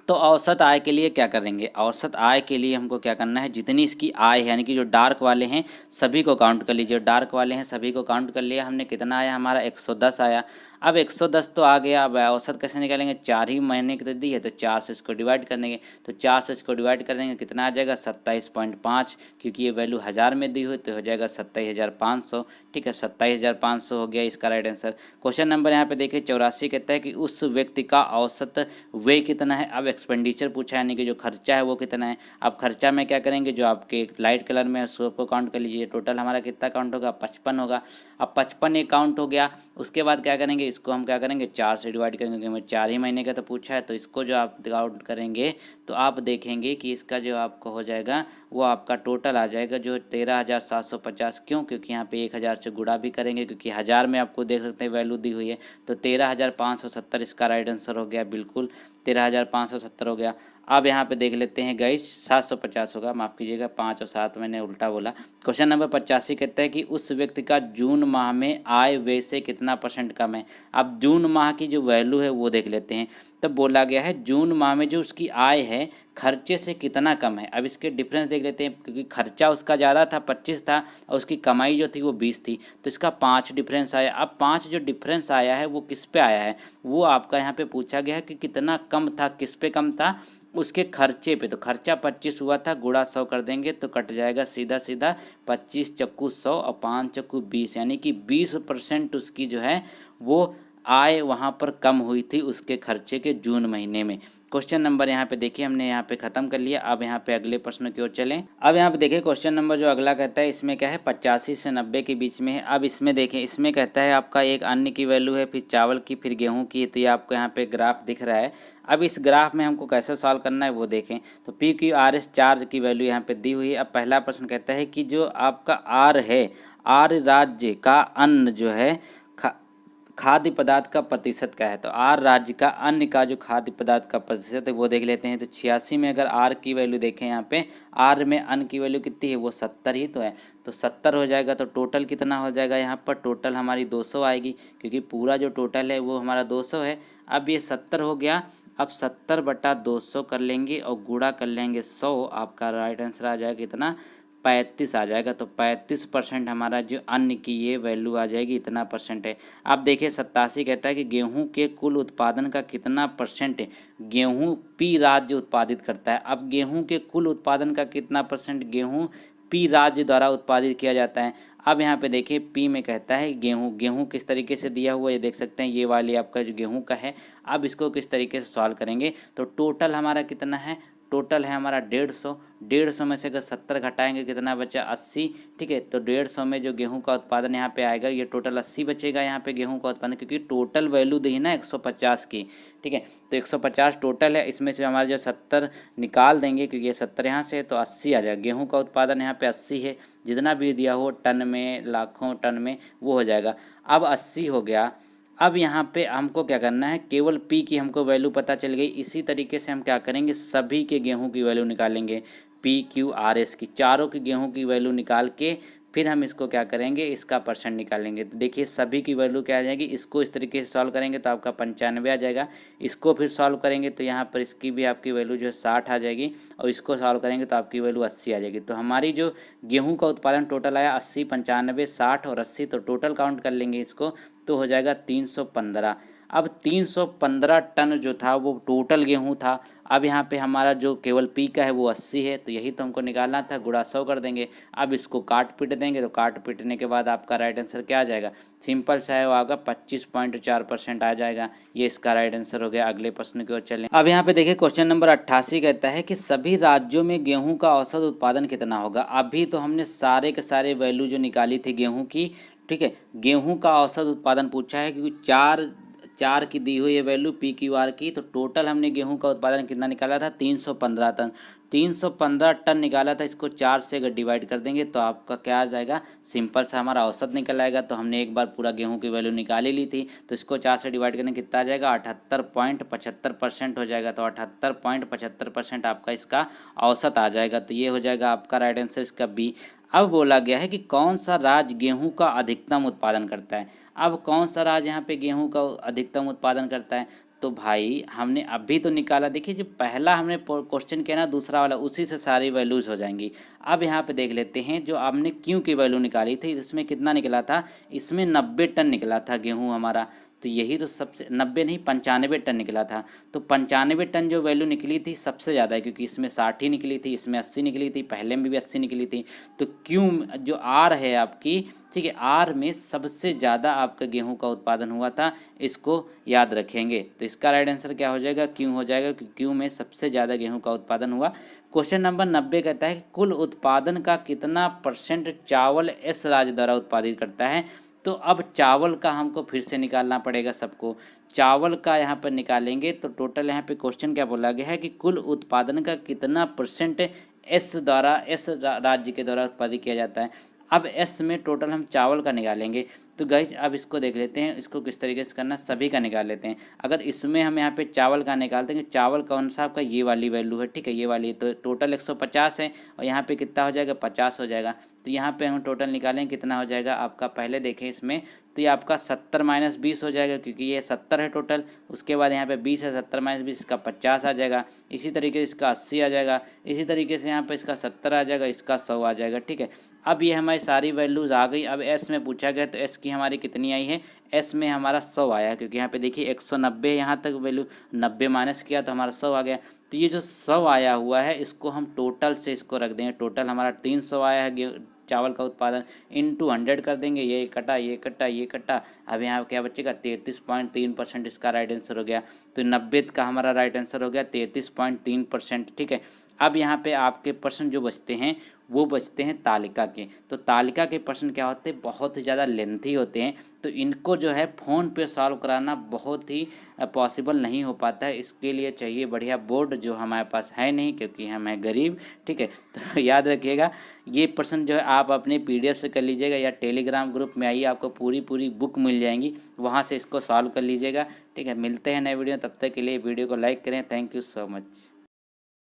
तो औसत आय के लिए क्या करेंगे, औसत आय के लिए हमको क्या करना है, जितनी इसकी आय है यानी कि जो डार्क वाले हैं सभी को काउंट कर लीजिए। डार्क वाले हैं सभी को काउंट कर लिया हमने। कितना आया हमारा, 110 आया। अब 110 तो आ गया। अब औसत कैसे निकालेंगे, 4 ही महीने की तो दी है तो 4 से इसको डिवाइड कर देंगे। तो 4 से इसको डिवाइड कर देंगे कितना आ जाएगा, 27.5। क्योंकि ये वैल्यू हज़ार में दी हुई तो हो जाएगा 27,500। ठीक है, 27,500 हो गया इसका राइट आंसर। क्वेश्चन नंबर यहाँ पे देखिए 84 कहता है कि उस व्यक्ति का औसत व्यय कितना है। अब एक्सपेंडिचर पूछा है यानी कि जो खर्चा है वो कितना है। अब खर्चा में क्या करेंगे, जो आपके लाइट कलर में है उसको काउंट कर लीजिए। टोटल हमारा कितना काउंट होगा, 55 होगा। अब 55 एक काउंट हो गया। उसके बाद क्या करेंगे, इसको हम क्या करेंगे 4 से डिवाइड करेंगे, क्योंकि 4 ही महीने का तो पूछा है। तो इसको जो आप काउंट करेंगे तो आप देखेंगे कि इसका जो आपको हो जाएगा वो आपका टोटल आ जाएगा जो 13,750। क्यों, क्योंकि यहाँ पे 1,000 से गुणा भी करेंगे, क्योंकि हज़ार में आपको देख सकते हैं वैल्यू दी हुई है। तो 13,570 इसका राइट आंसर हो गया। बिल्कुल 13,570 हो गया। अब यहाँ पे देख लेते हैं गाइस 750 होगा, माफ़ कीजिएगा 5 और 7 मैंने उल्टा बोला। क्वेश्चन नंबर 85 कहता है कि उस व्यक्ति का जून माह में आय व्यय से कितना परसेंट कम है। अब जून माह की जो वैल्यू है वो देख लेते हैं। तब बोला गया है जून माह में जो उसकी आय है खर्चे से कितना कम है। अब इसके डिफरेंस देख लेते हैं, क्योंकि खर्चा उसका ज़्यादा था 25 था और उसकी कमाई जो थी वो 20 थी। तो इसका 5 डिफरेंस आया। अब 5 जो डिफरेंस आया है वो किस पे आया है, वो आपका यहाँ पे पूछा गया है कि कितना कम था, किस पे कम था, उसके खर्चे पे। तो खर्चा 25 हुआ था, गुणा 100 कर देंगे तो कट जाएगा सीधा सीधा 25 चक्कू 100 और 5 चक्कू 20, यानी कि 20% उसकी जो है वो आय वहाँ पर कम हुई थी उसके खर्चे के जून महीने में। क्वेश्चन नंबर यहाँ पे देखिए हमने यहाँ पे ख़त्म कर लिया। अब यहाँ पे अगले प्रश्न की ओर चलें। अब यहाँ पे देखिए क्वेश्चन नंबर जो अगला कहता है इसमें क्या है 85 से 90 के बीच में है। अब इसमें देखें, इसमें कहता है आपका एक अन्न की वैल्यू है, फिर चावल की, फिर गेहूं की। तो ये आपको यहाँ पे ग्राफ दिख रहा है। अब इस ग्राफ में हमको कैसे सॉल्व करना है वो देखें। तो P Q R S charge की वैल्यू यहाँ पे दी हुई है। अब पहला प्रश्न कहता है कि जो आपका आर है, आर राज्य का अन्न जो है खाद्य पदार्थ का प्रतिशत क्या है। तो आर राज्य का अन्न का जो खाद्य पदार्थ का प्रतिशत है वो देख लेते हैं। तो 86 में अगर आर की वैल्यू देखें, यहाँ पे आर में अन्न की वैल्यू कितनी है, वो 70 ही तो है। तो 70 हो जाएगा। तो टोटल कितना हो जाएगा, यहाँ पर टोटल हमारी 200 आएगी, क्योंकि पूरा जो टोटल है वो हमारा 200 है। अब ये 70 हो गया। अब 70/200 कर लेंगे और गुणा कर लेंगे 100। आपका राइट आंसर आ जाएगा कितना, 35 आ जाएगा। तो 35% हमारा जो अन्न की ये वैल्यू आ जाएगी, इतना परसेंट है। अब देखिए 87 कहता है कि गेहूं के कुल उत्पादन का कितना परसेंट गेहूं पी राज्य उत्पादित करता है। अब गेहूं के कुल उत्पादन का कितना परसेंट गेहूं पी राज्य द्वारा उत्पादित किया जाता है। अब यहाँ पे देखिए पी में कहता है गेहूं किस तरीके से दिया हुआ है, ये देख सकते हैं, ये वाली आपका जो गेहूं का है। अब इसको किस तरीके से सॉल्व करेंगे, तो टोटल हमारा कितना है, टोटल है हमारा 150 में से अगर 70 घटाएंगे कितना बचा, 80। ठीक है, तो 150 में जो गेहूं का उत्पादन यहाँ पे आएगा, ये टोटल 80 बचेगा यहाँ पे गेहूं का उत्पादन, क्योंकि टोटल वैल्यू दी है ना 150 की। ठीक है, तो 150 टोटल है, इसमें से हमारा जो 70 निकाल देंगे, क्योंकि ये 70 यहाँ से है, तो 80 आ जाएगा। गेहूँ का उत्पादन यहाँ पे 80 है, जितना भी दिया हो टन में, लाखों टन में, वो हो जाएगा। अब 80 हो गया। अब यहाँ पे हमको क्या करना है, केवल पी की हमको वैल्यू पता चल गई। इसी तरीके से हम क्या करेंगे, सभी के गेहूं की वैल्यू निकालेंगे, पी क्यू आर एस की, चारों के गेहूं की वैल्यू निकाल के फिर हम इसको क्या करेंगे, इसका परसेंट निकालेंगे। तो देखिए सभी की वैल्यू क्या आ जाएगी, इसको इस तरीके से सॉल्व करेंगे तो आपका 95 आ जाएगा। इसको फिर सॉल्व करेंगे तो यहाँ पर इसकी भी आपकी वैल्यू जो है 60 आ जाएगी, और इसको सॉल्व करेंगे तो आपकी वैल्यू 80 आ जाएगी। तो हमारी जो गेहूँ का उत्पादन टोटल आया 80, 95, 60 और 80, तो टोटल काउंट कर लेंगे इसको, तो हो जाएगा 315। अब 315 टन जो था वो टोटल गेहूं था। अब यहाँ पे हमारा जो केवल पी का है वो 80 है, तो यही तो हमको निकालना था, गुणा 100 कर देंगे। अब इसको काट पीट देंगे, तो काट पीटने के बाद आपका राइट आंसर क्या आ जाएगा, सिंपल सा है, वो आएगा 25.4% आ जाएगा। ये इसका राइट आंसर हो गया। अगले प्रश्न की ओर चलें। अब यहाँ पे देखिए क्वेश्चन नंबर 88 कहता है कि सभी राज्यों में गेहूँ का औसत उत्पादन कितना होगा। अभी तो हमने सारे के सारे वैल्यू जो निकाली थी गेहूँ की, ठीक है, गेहूं का औसत उत्पादन पूछा है, क्योंकि चार की दी हुई है वैल्यू पी क्यू आर की। तो टोटल हमने गेहूं का उत्पादन कितना निकाला था, 315 टन। 315 टन निकाला था, इसको 4 से अगर डिवाइड कर देंगे तो आपका क्या आ जाएगा, सिंपल सा हमारा औसत निकल आएगा। तो हमने एक बार पूरा गेहूं की वैल्यू निकाल ही ली थी, तो इसको 4 से डिवाइड करने कितना आ जाएगा, 78.75% हो जाएगा। तो 78.75% आपका इसका औसत आ जाएगा। तो ये हो जाएगा आपका राइट आंसर इसका बी। अब बोला गया है कि कौन सा राज्य गेहूं का अधिकतम उत्पादन करता है। अब कौन सा राज्य यहाँ पे गेहूं का अधिकतम उत्पादन करता है, तो भाई हमने अभी तो निकाला, देखिए जो पहला हमने क्वेश्चन किया ना दूसरा वाला, उसी से सारी वैल्यूज हो जाएंगी। अब यहाँ पे देख लेते हैं, जो हमने क्यों की वैल्यू निकाली थी, इसमें कितना निकला था, इसमें 90 टन निकला था गेहूँ हमारा। तो यही तो सबसे, 90 नहीं 95 टन निकला था। तो 95 टन जो वैल्यू निकली थी सबसे ज़्यादा है, क्योंकि इसमें 60 निकली थी, इसमें 80 निकली थी, पहले में भी 80 निकली थी। तो क्यों जो आर है आपकी, ठीक है, आर में सबसे ज़्यादा आपका गेहूं का उत्पादन हुआ था, इसको याद रखेंगे। तो इसका राइट आंसर क्या हो जाएगा, क्यों हो जाएगा, क्योंकि क्यों में सबसे ज़्यादा गेहूं का उत्पादन हुआ। क्वेश्चन नंबर 90 कहता है कि कुल उत्पादन का कितना परसेंट चावल एस राज्य द्वारा उत्पादित करता है। तो अब चावल का हमको फिर से निकालना पड़ेगा सबको। चावल का यहाँ पर निकालेंगे तो टोटल यहाँ पे क्वेश्चन क्या बोला गया है कि कुल उत्पादन का कितना परसेंट एस राज्य के द्वारा उत्पादित किया जाता है। अब एस में टोटल हम चावल का निकालेंगे। तो गाइज अब इसको देख लेते हैं, इसको किस तरीके से करना, सभी का निकाल लेते हैं। अगर इसमें हम यहाँ पे चावल का निकालते हैं, चावल कौन सा आपका, ये वाली वैल्यू है, ठीक है, ये वाली, तो टोटल 150 है, और यहाँ पे कितना हो जाएगा, 50 हो जाएगा। तो यहाँ पे हम टोटल निकालें कितना हो जाएगा आपका, पहले देखें इसमें, तो ये आपका 70 - 20 हो जाएगा, क्योंकि ये 70 है टोटल। उसके बाद यहाँ पे 20 है, 70 - 20 इसका 50 आ जाएगा। इसी तरीके से इसका 80 आ जाएगा। इसी तरीके से यहाँ पे इसका 70 आ जाएगा, इसका 100 आ जाएगा। ठीक है, अब ये हमारी सारी वैल्यूज़ आ गई। अब एस में पूछा गया, तो एस की हमारी कितनी आई है, एस में हमारा 100 आया, क्योंकि यहाँ पे देखिए 190 यहाँ तक वैल्यू, 90 माइनस किया तो हमारा 100 आ गया। तो ये जो 100 आया हुआ है, इसको हम टोटल से इसको रख देंगे। टोटल हमारा 300 आया है चावल का उत्पादन, इंटू 100 कर देंगे, ये कटा ये कटा ये कटा। अब यहाँ क्या बचेगा, 33.3% इसका राइट आंसर हो गया। तो 90 का हमारा राइट आंसर हो गया 33.3%। ठीक है, अब यहाँ पे आपके प्रश्न जो बचते हैं वो बचते हैं तालिका के। तो तालिका के प्रश्न क्या होते हैं, बहुत ही ज़्यादा लेंथी होते हैं, तो इनको जो है फ़ोन पे सॉल्व कराना बहुत ही पॉसिबल नहीं हो पाता है। इसके लिए चाहिए बढ़िया बोर्ड, जो हमारे पास है नहीं क्योंकि हम हैं गरीब। ठीक है, तो याद रखिएगा ये प्रश्न जो है आप अपने PDF से कर लीजिएगा या टेलीग्राम ग्रुप में आइए, आपको पूरी पूरी बुक मिल जाएंगी, वहाँ से इसको सॉल्व कर लीजिएगा। ठीक है, मिलते हैं नए वीडियो, तब तक के लिए वीडियो को लाइक करें। Thank you so much.